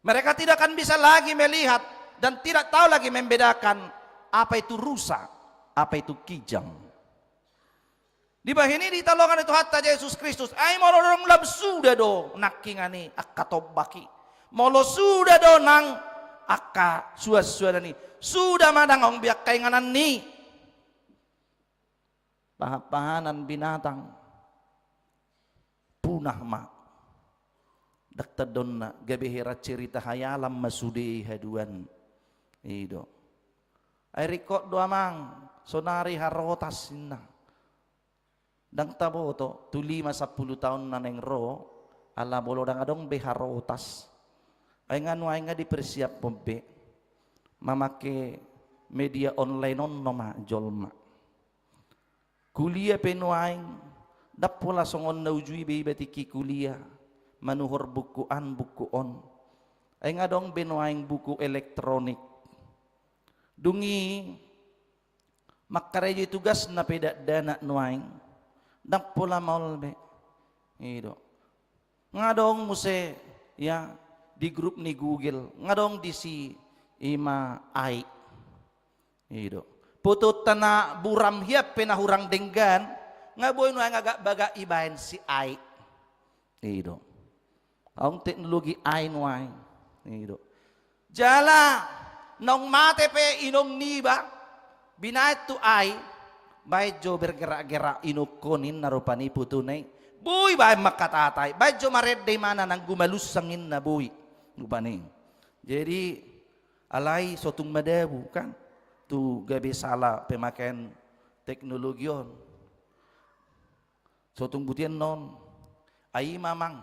Mereka tidak akan bisa lagi melihat dan tidak tahu lagi membedakan apa itu rusa, apa itu kijang. Di bahini ditalongan itu hatta Yesus Kristus. Ay molo dong lab sudah do nakingani akatobaki. Molo sudah do nang akka suas-suada ni. Sudah madang ong biak kainganan ni. Pahapahanan binatang punah ma dakta donna gabehera cerita hayalam masudi haduan ido ay rikot do amang sonari harotas inna dang tabo to tu 5-10 tahun na neng ro ala bolo dang adong be harotas ay nganu ay nga dipersiap pombe mamake media online on noma jolma kuliah penuaing dapola songon naujui be batiki kuliah manuhor bukuan bukuon ay nga dong benuaing buku elektronik dungi makarejo tugas na peda dana nuaing dapola maulbe ido nga dong muse ya di grup ni Google nga dong di si ima ai ido putut tana buram hiap penahurang denggan nga boy no nga baga ibahen si ai ido ang teknologi ai no ai ido jala nong mate pe inong niba binait tu ai bay jo bergerak-gerak inukonin narupani putunay boy bay makatatay bay jo maredde mana nang gumalusangin na boy rupani jadi alai sotung madabu kan tu gabi salah pemakaian teknologi on sotung butian non ai mamang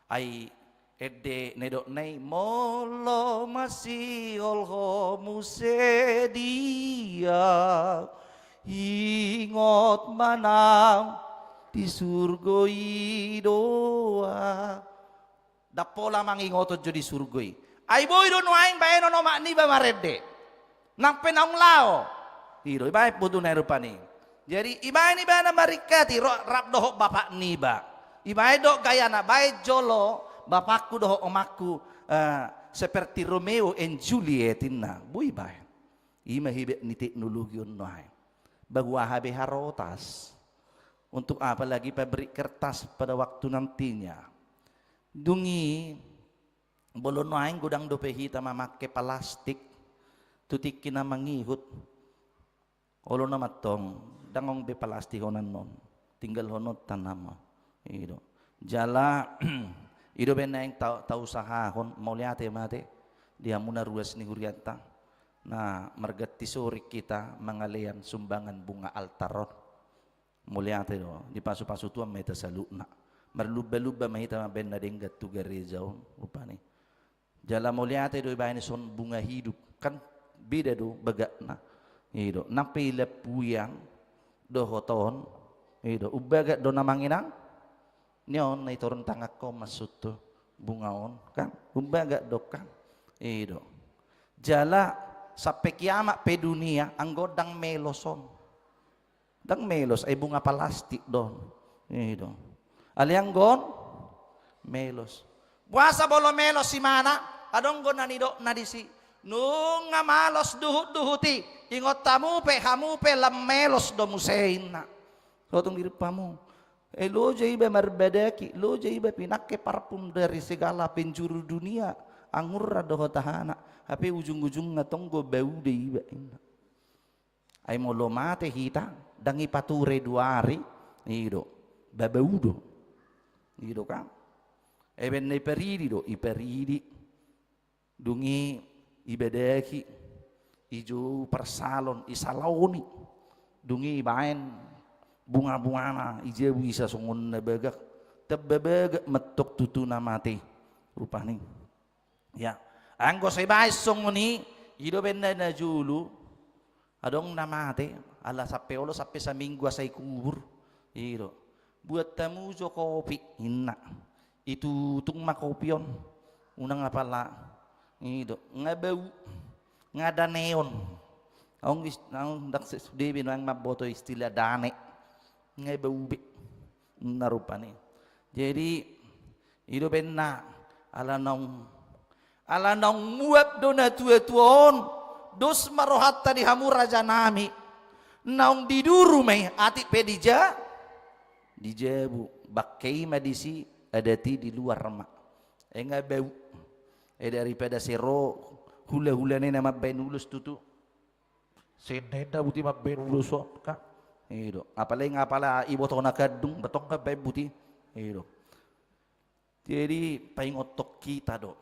ai edde nedok nei molo masih olho musedia ingot manang di surga idoa dapola mangingoto jo di surga ai boy do nuaing bae no makni ba maredde nang penang lao iro ibae putu na rupani jadi ibae ni ba na marikati rap doho bapak niba ibae do gaya na bae jolo bapakku doho omakku seperti Romeo and Juliet na bui bae ima hibe ni teknologi on noai bagua habe harotas untuk apa lagi pabrik kertas pada waktu nantinya dungi bolon noaing gudang dope hita mamake plastik tutik kina mangihut olo na matong dangong be palasti honan non tinggal honot tanama ido jala ido beneng tau sahahon mauliate mate dia muna ruas ni huriata nah margati sore kita mangalian sumbangan bunga altaron muliate do di pasu-pasu tua meta saluna marluba-luba mahita mabenda denggat tu garezao upani jala muliate do ibani son bunga hidup kan beda do baga na ido napila puyang do hoton ido ubaga do namanginang nyon na iturun tangak ko masud bungaon kan ubaga do kan ido jala sampai kiamat pe dunia anggo dang meloson. Dang melos ay bunga plastik don. Itu. Alianggon melos. Puasa bolo melos si mana? Adong go nanido nadisi. Nung nga malos duhut-duhuti. Ingot hamu pe lamelos do musein na. Kotong diri pamu. Lo jay ba marbadaki, lo jay ba pinake parfum dari segala penjuru dunia. Angurra do tahana. Tapi ujung-ujung ngatong go bau dei ba. Ay mo lo mate hita, dangi pature 2 hari. Ido. Babaudo. Ido kan. Eben nei peridi do, i peridi. Dungi ibedeki. Ijo persalon, isaloni. Dungi baen bunga-bungana ije bisa sungun nebegak tebebegak metok tutu na mati rupani ya anggo say bahis sunguni ido benda na julu adong na mati ala sape olo sape sa minggu say kubur ido buat tamu jo kopi inna itu tung makopion unang apala ido ngabau ngada neon ang dakse sudebi nang maboto istilah dane ngay baubi narupa ni. Jadi itu benar ala nong muat dona tua-tuon dos marohat tadi hamu raja nami naung diduru may ati pedija dijabu bakai madisi adati di luar mak ngay bau daripada sero hula-hula ni nama benulus tutu senenda buti mabbenulus kak. Itu, apalagi ngapala ibu tong nakadung, betong ka bayi buti, itu. Jadi paling otok kita do.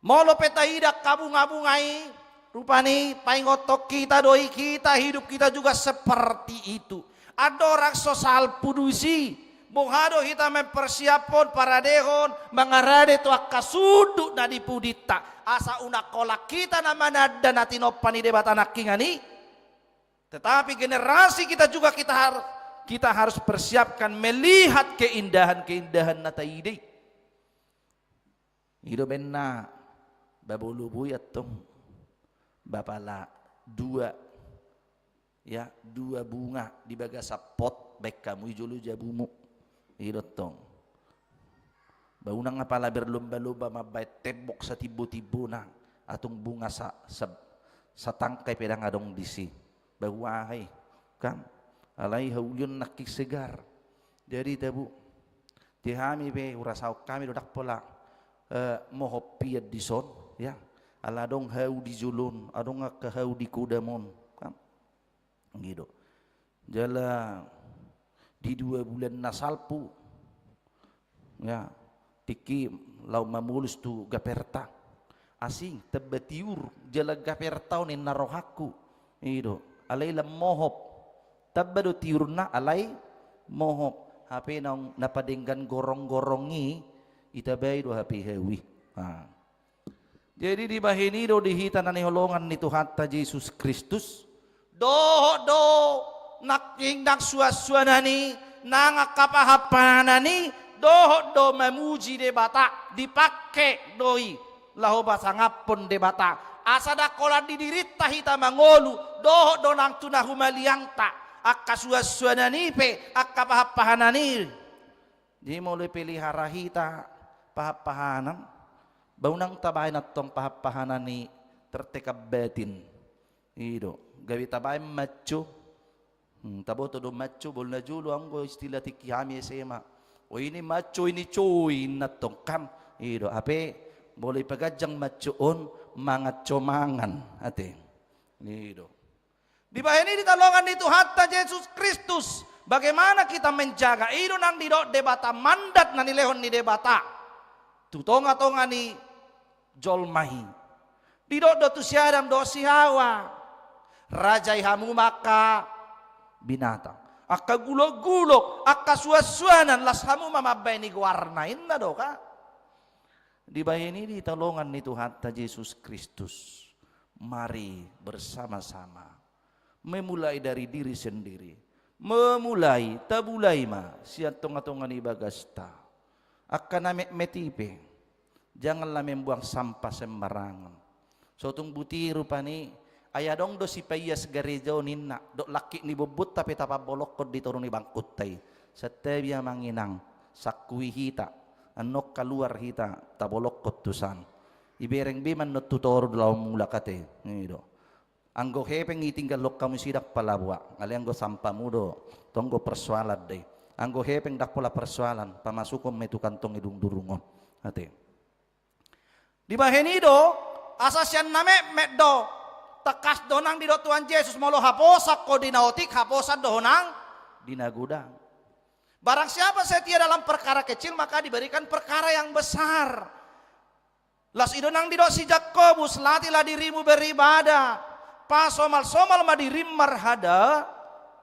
Molo petahidak kabung-abungai, rupani paling otok kita doi kita hidup kita juga seperti itu. Ada orang sosial pudusi, bohado kita mempersiapkan para dehon, mengarade tu akasuduk na di pudita. Asa unak kolak kita namanya dan natinopan di debat anak kingani. Tetapi generasi kita juga kita harus persiapkan melihat keindahan-keindahan nataide. Hidup benna babulu buyat tong bapala 2 bunga di bagasa pot baik kamu julu jabumu hidup tong. Baunang apala berlomba-lomba mabait tembok sa tibo-tibo na atong bunga sa tangkay pedang adong disi. Bawahay kan alay haulion nakisegar jadi tabu tihami be urasaw kami dodak pola mohopiad dison ya aladong hau di julun adong ka hau di kudamon kan gitu jala di 2 bulan nasalpu ya tiki lau mamulus tu gaperta asing tebetiur jala gaperta ni narohaku itu alay lam mohop tabado tiurna alay mohop hape nang napadinggan gorong-gorongi itabay do hape hewi jadi di bahini do dihita na niholongan ni Tuhan ta Jesus Kristus do naking suaswanani nangakapahapanani do memuji de bata dipake doi laho basa ngapon de bata asada kola didirita hita mangolu do nang tunahumaliangta akasuaswanani pe akapahapahanani di mulai pelihara hita pahapahanan baunang tabay na tong pahapahanani tertekab batin ido gawi tabay macho tabo todo macho bol na julo anggo istilah tikihami sema o ini macho ini coy na tong kam ido ape boleh pagajang machoon mga comangan ate nido di bawah ini ditalongan di Tuhan Yesus Kristus bagaimana kita menjaga ido nang dido debata mandat na nilehon ni debata tutonga-tonga ni jolmahi dido do tu siadam do sihawa rajai hamu maka binatang akka gulo-gulo akka suaswanan las hamu mamabay ni guarnain na do ka di bawah ini ditolongan ni Tuhan Yesus Kristus. Mari bersama-sama memulai dari diri sendiri. Memulai tabulai ma siat tonga-tonga ni bagasta. Akan name metipe. Janganlah membuang sampah sembarangan. Sotong buti rupani aya dong do si payas gereja ninna do laki ni bubut tapi tapa bolok kod diturun ni bangkut tay. Setebia manginang sakui hita anok keluar hita tabolok kod tusan. Ibereng biman no tutor daw mula kate ngido. Anggo hepeng itinggal lok kamu sidak palabwa. Ali anggo sampa mudo tonggo persoalan deh. Anggo hepeng dak pola persoalan pamasukom metu kantong idung durungon. Ate. Di bahenido asasyan name meddo tekas donang di do Tuhan Yesus molo haposak ko dinautik haposan donang dinagudang. Barang siapa setia dalam perkara kecil maka diberikan perkara yang besar. Las idonang di do si Jakobus latilah dirimu beribadah. Pasomal-somal madirim marhada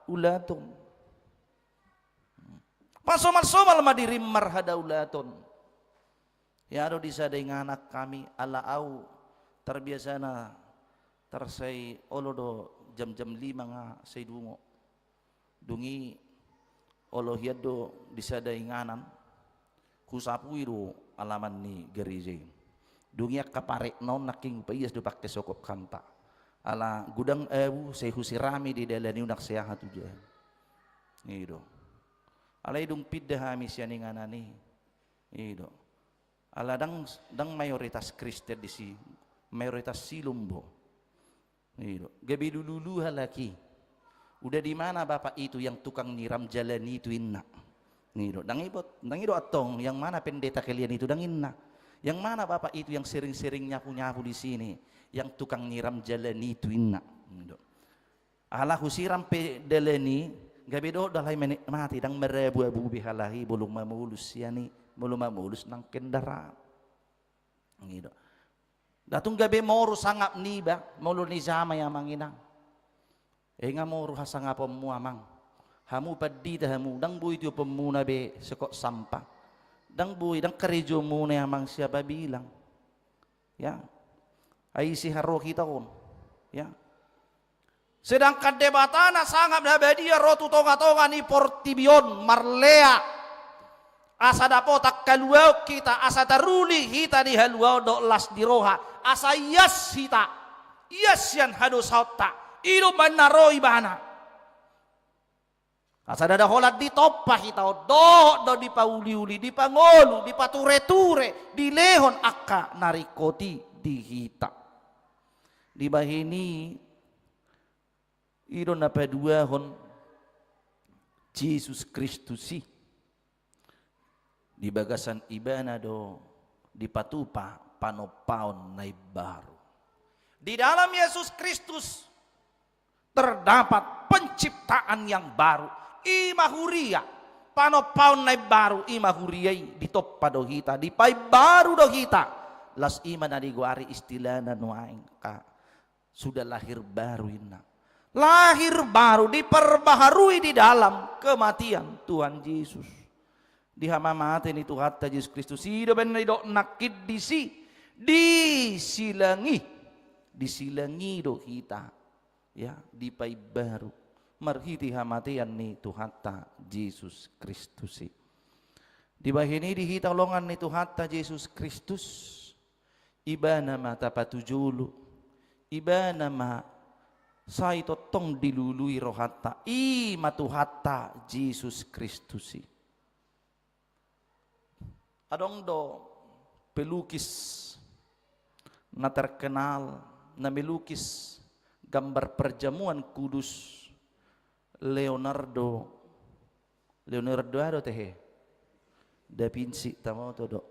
ulatum. Pasomal-somal madirim marhada ulatum. Ya ado disadai anak kami ala au terbiasa na tersai olodo jam-jam 5 nga say dungo dungi olo hiado disadai nganan kusapu iru alaman ni gereja dungi kaparek non naking payas do pakke sokop kanta ala gudang ewu say husirami di dalani unak sehat tuja nido ala idung piddah hami siani nganani nido ala dang mayoritas Kristen di si mayoritas silumbo. Gabi dulu halaki. Udah di mana bapak itu yang tukang nyiram jalan itu inna. Dang ibot atong yang mana pendeta kalian itu dang inna. Yang mana bapak itu yang sering-sering nyapu-nyapu di sini yang tukang nyiram jalan itu inna. Ala husiram pe dalani gabi do dalai menikmati dang merebu-abu bihalahi belum mamulus yani belum mamulus nang kendaraan. Datung gabi moru sangap niba mulu ni zama ya manginang. Nga moru hasanga pemu amang. Hamu padita hamu dang bui tu pemu nabe sekok sampah. Dang bui dang kerejo muna amang siapa bilang. Ya. Ai si haro kita kon. Ya. Sedangkan debatana sangap nabadia rotu tonga-tonga ni portibion marlea. Asa dapo tak kaluau kita asa taruli hita di haluau do las di roha asa yas hita yas yan hadu sauta ilu manaro ibana asa dada holat di topa hita do di pauli-uli di pangolu di pature-ture di lehon akka narikoti di hita di bahini ido napaduahon Jesus Kristus di bagasan ibana do di patupa panopaon na baru. Di dalam Yesus Kristus terdapat penciptaan yang baru. Imahuria panopaon na baru imahuriay di topa do hita di pay baru do hita. Las iman na diguari istilah na nuaing ka sudah lahir baru ina. Lahir baru diperbaharui di dalam kematian Tuhan Yesus. Di hamamate ni Tuhan Yesus Kristus hidup ben do nakid disilangi do kita ya di pai baru marhiti hamatian ni Tuhan Yesus Kristus di bahini di hita longan ni Tuhan Yesus Kristus ibana mata patujulu ibana ma sai totong dilului rohata i matuhatta Yesus Kristus adong do pelukis na terkenal na melukis gambar perjamuan kudus Leonardo ado tehe da Vinci tamo todo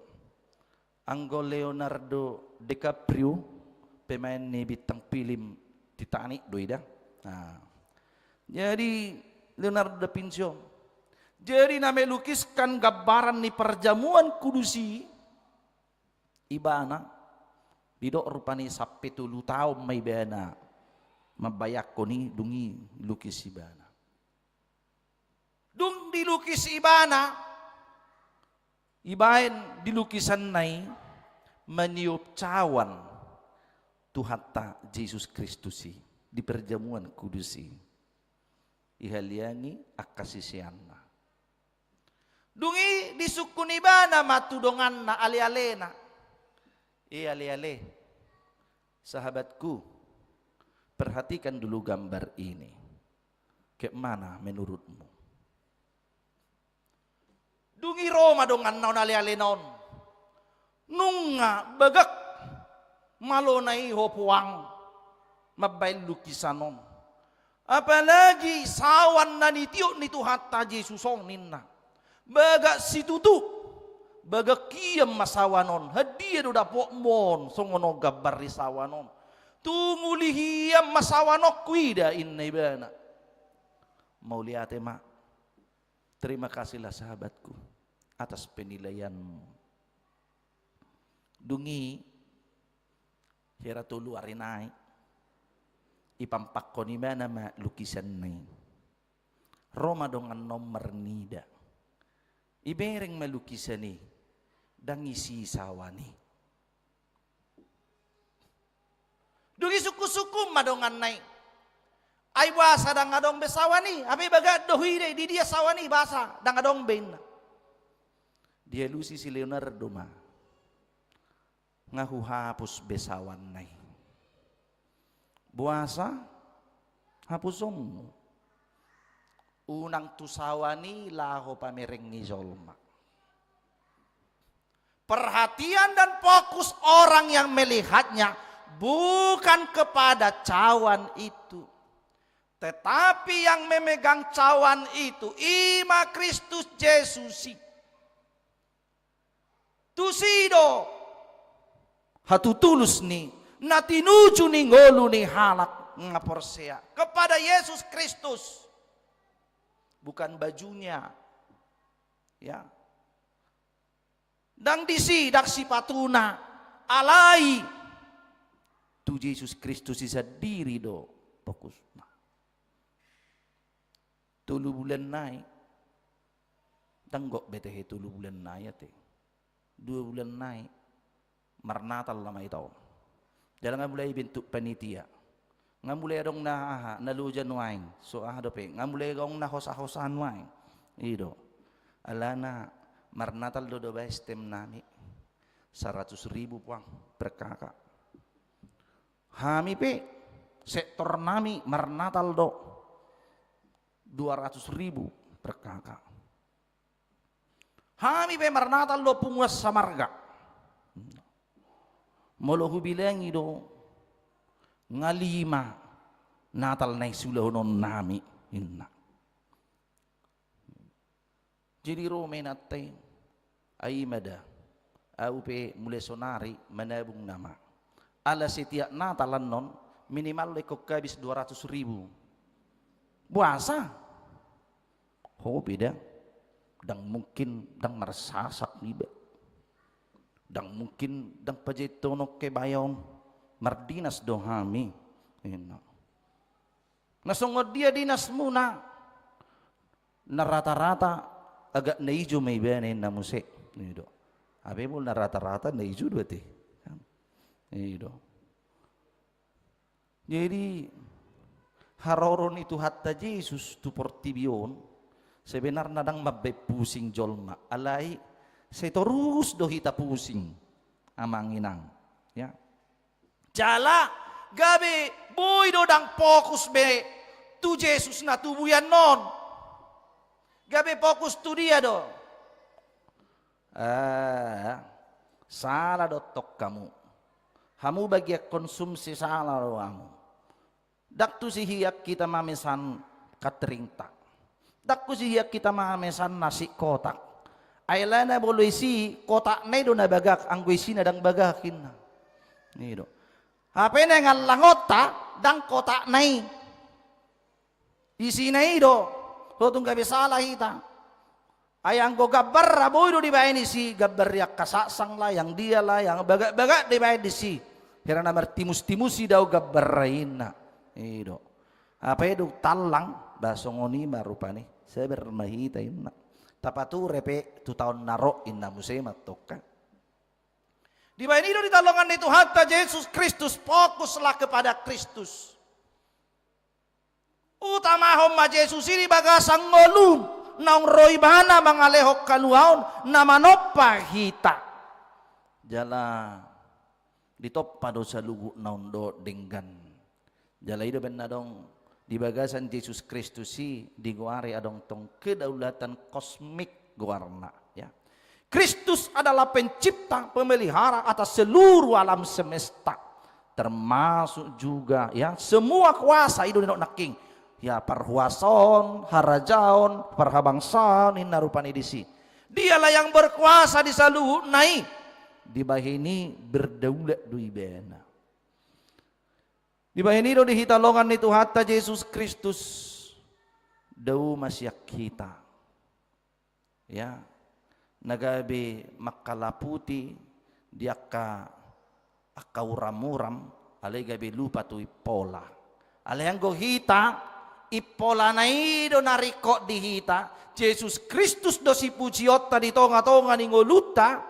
anggo Leonardo DiCaprio pemain ni bintang film Titanic doida nah jadi Leonardo da Vinci jadi na melukiskan gambaran ni perjamuan kudusi ibana bidok rupani sampai 7 tahun may bana mabayak ko ni dungi lukis ibana dung dilukis ibana ibain dilukisan nai meniup cawan Tuhatta Yesus Kristus di perjamuan kudusi ihaliani akasisianna dungi disukun ibana matudongan na ale-alena ale-ale Sahabatku, perhatikan dulu gambar ini. Kayak mana menurutmu? Dungi Roma dongan naon ali-alinon. Nunga bagak malonai hopuang mabail lukisanon. Apalagi sawan na nitiyo ni Tuhatta Jesusong ninna. Bagak situtu. Bagak kiyam masawanon. Hadia do dapo mon songono gabar risawanon. Tungulihiyam masawanok kuida inna ibana. Mau lihat mak. Terima kasihlah sahabatku atas penilaianmu. Dungi hira tulu arinai ipampak ko ni mana ma lukisan nai Roma dongan nomor nida ibereng malukisan ni dang isi sawani dungi suku-suku madongan nai ay bahasa dang adong besawani abi baga dohide di dia sawani bahasa dang adong ben dia lusi si Leonardo ma ngahu hapus besawan nai buasa hapusom unang tusawani laho pamereng ni zolma. Perhatian dan fokus orang yang melihatnya bukan kepada cawan itu, tetapi yang memegang cawan itu ima Kristus Yesus. Tusido hatu tulus ni natinuju ni ngolu ni halak ngaporsea kepada Yesus Kristus, bukan bajunya, ya. Dang disi dak sipatuna alai tu Yesus Kristus isa diri do fokus. Tulu bulan naik, tanggok betehe tulu bulan naik te, 2 bulan naik. Marnatal lama ito. Dalam nga mulai bentuk panitia. Nga mulai adong nalujan wain. So dope. Nga mulai adong nahosa-hosahan wain. Ido. Alana marnatal do ba stem nami. 100,000 puang per kakak. Hami pe sektor nami marnatal do 200,000 per kakak. Hami pe marnatal do pungas samarga. Molo hubilang ido ngalima natal na isulahonon nami inna. Jadi rome natin ay mada aupe mule sonari manabung nama. Ala setiap natalan non minimal lekok kabis 200,000. Buasa. Ho beda. Dang mungkin dang marasasak niba. Dang mungkin dang pajetono ke bayon mardinas dohami ino nasungod dia dinas muna na rata-rata agak naijo may bayanin na muse ino abe mo na rata-rata naijo duwate ino jadi haroron itu hatta Yesus tu portibion sebenarnya dang mabbe pusing jolma alai saya terus dohita pusing amanginang ya jala gabe boy dodang fokus be tu Yesus na tubuyan non gabe fokus tu dia do salah dotok kamu bagi konsumsi salah do kamu dak tu sihiak kita mamesan catering tak dak tu sihiak kita mamesan nasi kotak ailana boleh isi kotak na do na bagak ang isi na dang bagakin na nido hape na nga langota dang kotak na isi na do hotong gabi salah hita ayang ko gabar raboy do di bayan isi gabar yak kasasang layang dia layang bagak di bayan isi hira na martimus-timusi daw gabar rain na nido hape do talang basongoni marupani sabar mahita na tapatu repe tu tahun naro inna musema toka. Di bayan itu ditalongan itu hatta Yesus Kristus fokuslah kepada Kristus. Utama homma Yesus ini bagasang ngolum naung roibana mangalehok kaluaon nama nopa hita. Jala ditoppa do sa lugu naon do denggan. Jalai do ben adong di bagasan Yesus Kristus si diguari adong tong kedaulatan kosmik guarna ya. Kristus adalah pencipta pemelihara atas seluruh alam semesta, termasuk juga ya semua kuasa itu dino naking ya parhuason, harajaon, parhabangsaan inna rupani disi. Dialah yang berkuasa di saluhu nai di bahini berdaulat dui bena. Di bahini do dihitalongan itu hatta Yesus Kristus dau masyak kita. Ya, nagabe makalaputi diaka akauram-uram alay gabi lupa tu ipola. Alay ang gohita ipola na ido nariko dihita. Yesus Kristus do si pujiota di tonga-tonga ni ngoluta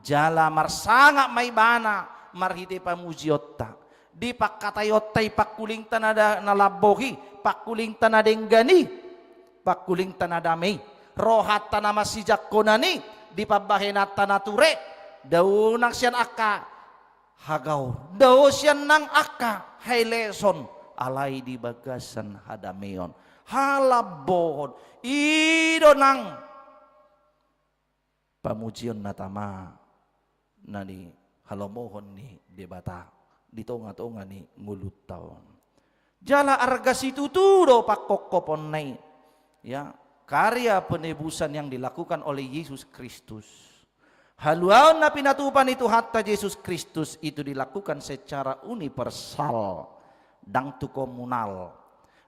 jala marsanga may bana marhite pamujiota di pakatayota ipakuling tanada nalabohi pakuling tanadenggani pakuling tanadamay rohat tanama sijak konani di pabahenat tanature daw nang siyan aka hagaw daw siyan nang aka haileson alay di bagasan hadameon halabohon ido nang pamujion natama nani halomohon ni debata di tonga-tonga ni ngulut taon jala arga situtudo pakokopon nai ya karya penebusan yang dilakukan oleh Yesus Kristus. Haluan na pinatupan itu hatta Yesus Kristus itu dilakukan secara universal, dang tu komunal,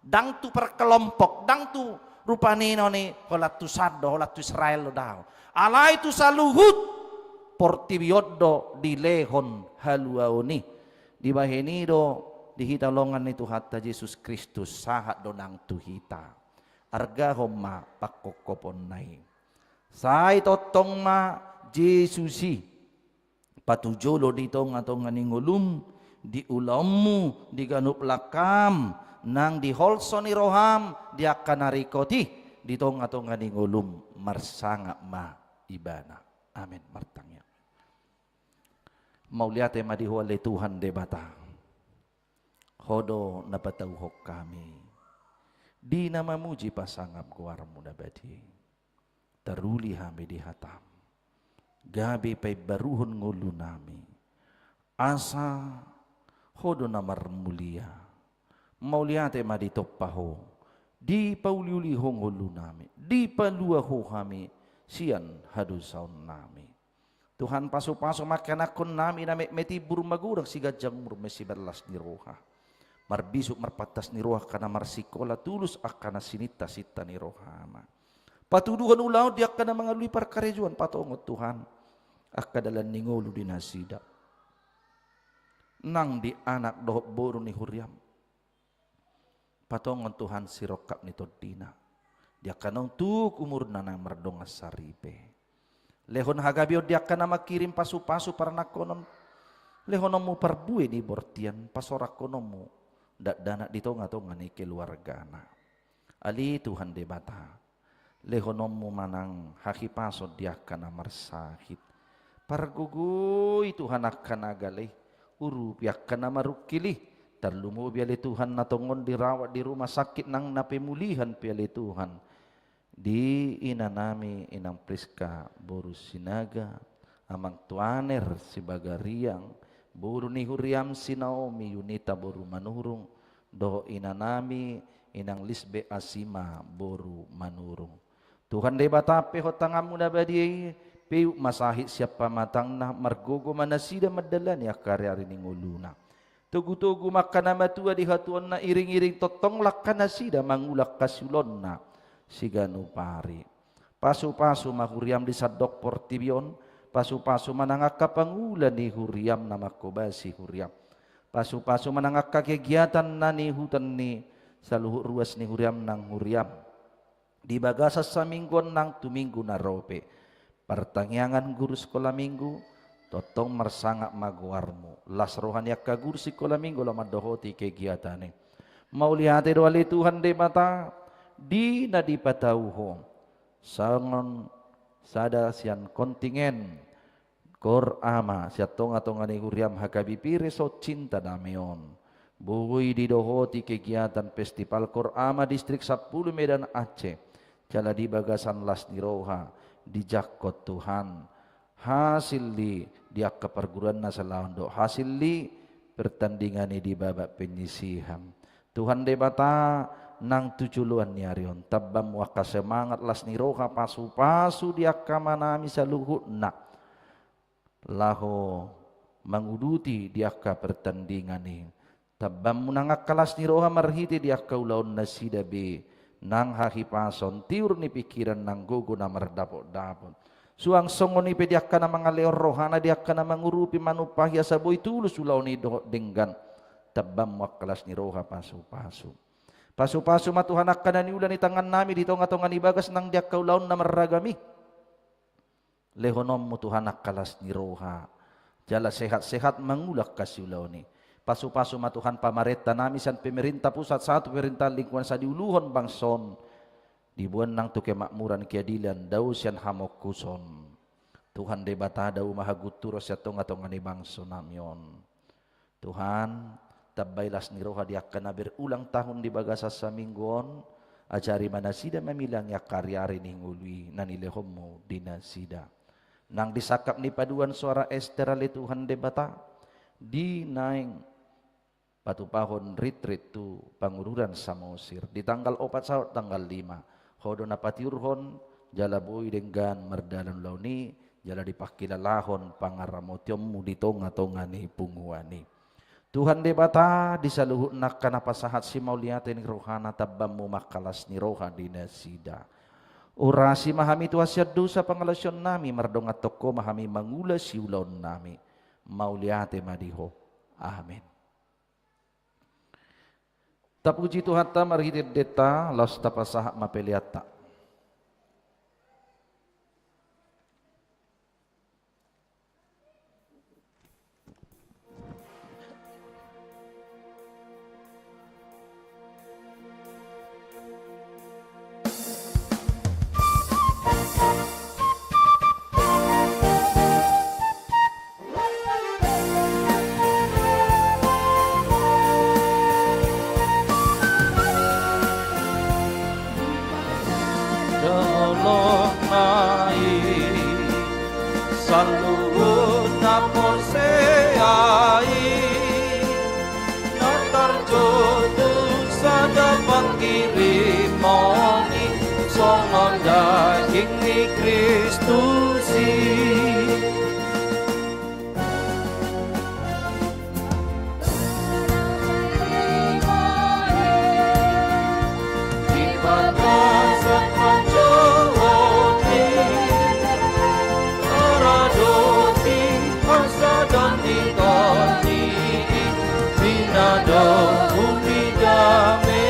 dang tu perkelompok, dang tu rupanino ni holat tu sado, holat tu Israel lo daw. Alay tu saluhut portibiodo di lehon haluaoni di bahenido dihitalongan itu hatta Yesus Kristus sahat donang tu hita. Arga homma pakokopon nai. Sai totong ma Jesusi patujolo di tonga-tonga ningulum di ulammu di ganup lakam nang di holsoni roham di akan narikoti di tonga-tonga ningulum marsanga ma ibana. Amin martangnya. Mauliate madihuale Tuhan debata. Hodo napatauhok kami. Di nama muji pasangap guar muda badi teruli hami di hatam gabi pay baruhon ngulu nami asa hodo namar mulia mauliate maditoppaho di pauliuli hong ngulu nami di paluaho hami sian hadusaun nami Tuhan paso-paso makanakon nami na meti burmagurang siga jamur mesi berlas di roha marbisuk marpatas ni roha kana marsikola tulus akana sinita sita ni rohama patuduhan ulaw di akana mangalui parkarejuan patongot Tuhan akadalan ningulu di nasida nang di anak dohop boru ni Huriam patongon Tuhan sirokap ni Todina di akana untuk umur nang merdonga saripe lehon hagabio di akana makirim pasu-pasu para nakonon lehonomu parbue ni bortian pasorakonomu dana di tonga-tonga ni keluargana ali Tuhan debata lehonomu manang hakipaso dia kana marsahit parguguy Tuhan akan agaleh uru piak kana marukili terlumu biale Tuhan natongon dirawat di rumah sakit nang napemulihan piale Tuhan di inanami inang Priska boru sinaga amang tuaner si bagariang boru ni Huriam si Naomi Yunita boru manurung do inanami inang Lisbe Asima boru manurung Tuhan debata peho tangamu na badi peu masahit siapa matang na margogo manasida madalan ya karya rining uluna tugu-tugu makana matua di hatuan na iring-iring totong lakana sida mangulak kasulon na siganu pari pasu-pasu mahuriam di sadok portibion pasu-pasu manangaka pangulan ni Huriam nama kobasi Huriam pasu-pasu manangaka kegiatan nani hutan ni saluhur ruas ni Huriam nang Huriam di bagasa sa mingguan nang tuminggu na rope pertangyangan guru sekolah minggu totong marsangak maguarmu las rohani akka guru sekolah minggu lama dohoti kegiatane mau lihat doali Tuhan de mata di nadipatauho sangon sada sian kontingen Kor ama siatong atong ani huriam hakabipire so cinta dameon. Buhui didohoti kegiatan festival Kor ama distrik 10 Medan Aceh. Jala di bagasan las niroha di jakot Tuhan. Hasil di akka perguruan nasalawan do. Hasil pertandingan di babak penyisihan. Tuhan debata nang tujuan nyarion. Tabam waka semangat las niroha pasu-pasu di akka manami saluhut nak. Laho menguduti diaka pertandingan ini tabam munangak kelas ni roha marhiti diaka ulaun nasida be nang hahipason tiur ni pikiran nang gogo na mardapot-dapot suang songo ni pediaka na mga leor rohana diaka na mangurupi manupahya sa boy tulus ulaun ni denggan tabam wak kelas ni roha pasu-pasu matuhanak ka na ni ulan ni tangan nami dito nga tongan ibagas nang diaka ulaun na marragami lehonom mo tuhanak kalas ni roha jala sehat-sehat mangulak kasiulaw ni pasu-pasu matuhan pamareta nami san pemerintah pusat satu pemerintah lingkungan sa diuluhon bangson di buwan nang tuke makmuran keadilan daw siyan hamok kuson Tuhan debata daw mahaguturo siya tonga-tonga ni bangson namyon Tuhan tabaylas ni roha diakan na berulang tahun di bagasa sa mingguon ajari manasida mamilang ya karyari ni ngului nanilehom mo dinasida nang disakap ni paduan suara esterale Tuhan debata di naing patupahon retreat tu pangururan samosir di tanggal 4 saat tanggal 5 hodo na patiurhon jala boy denggan merdalan launi jala dipakilalahon pangaramotiom muditonga-tonga ni punguani Tuhan debata disaluhut nak kanapasahat si mauliatin rohana tabam mu makalas ni roha dinasida orasi mahami tuasyad dosa pangalasyon nami mardongat toko mahami mangula siulaon nami mauliate madiho amin tapuji Tuhan ta marhitir deta los tapasahat mapeliata Saluhut na porseai natarjotun sa dapat kirimoni songon daging ni Kristusi ibatasan panjawati aradoti asa dan ditoni binado umidame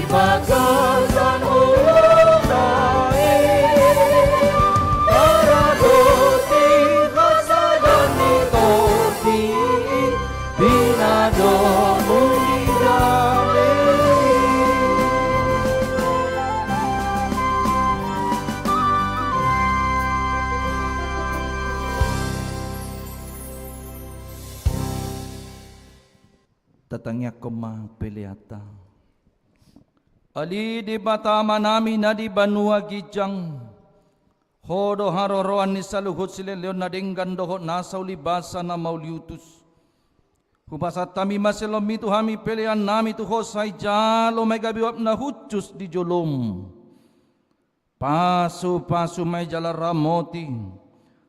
Pagkasan ulang naik para doti kasadan nitoti binado munidame. Tatangnya koma peliata. Ali di batama nami na di banua gijang. Hodo haroroan ni saluhut sileleon na dinggan dohot nasaw libasa na mauliutus. Hubasat tami maselomi tu hami pelean nami tu hosay jalo may gabiwap na hucus di jolom. Pasu may jala ramoti.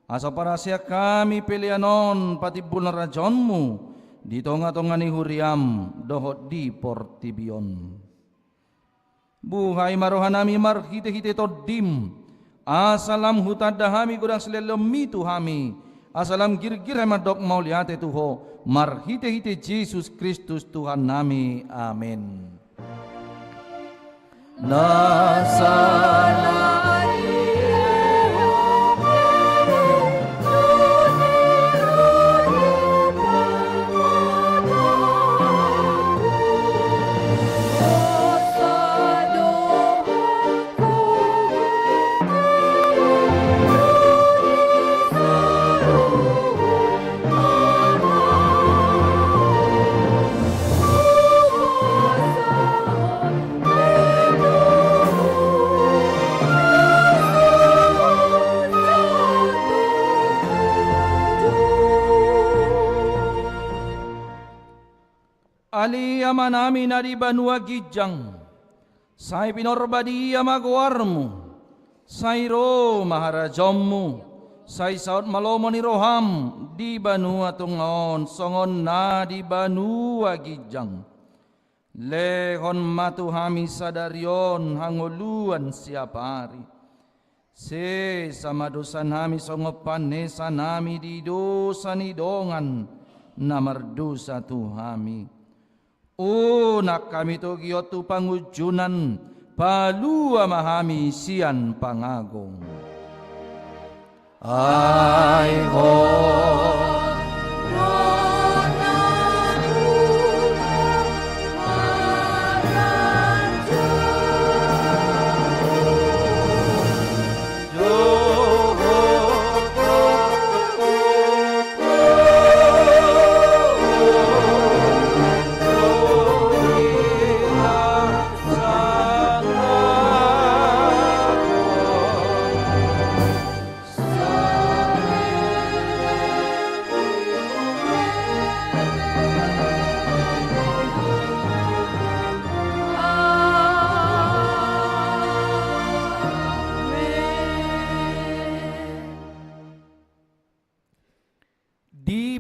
Asa para siya kami peleanon pati bulan rajonmu. Dito nga ni huriam dohot di portibion. Buhay marohan nami marhite-hite todim. Asalam hutadahami gudang selelemi tuhami. Asalam gir-gir madok mauliate tuho. Marhite-hite Jesus Kristus Tuhan nami. Amin. Nasana Ali amanami na di banua gijang, say pinorbadi amaguarmu, say ro maharajommu, say saud malomo ni roham, di banua tungon, songon na di banua gijang. Lehon matuhami sadarion hangoluan siapari. Se sama dosa nami songopan nesa nami di dosa ni dongan, namardosa tuhami. Nak kami to giyotu pangujunan palua mahami sian pangagong. Ay ho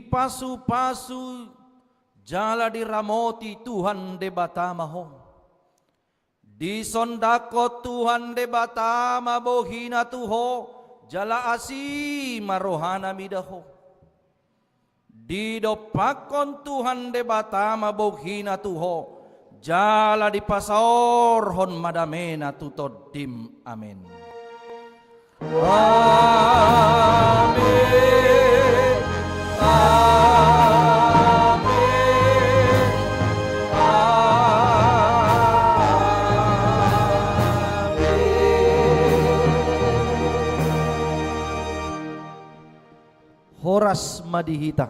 pasu-pasu jala di ramoti Tuhan de batamaho. Di sondako Tuhan de batama bohina tuho jala asi marohana midaho. Di dopakon Tuhan de batama bohina tuho jala di pasaor hon madamena tutodim. Amin. Amin. Horas madihita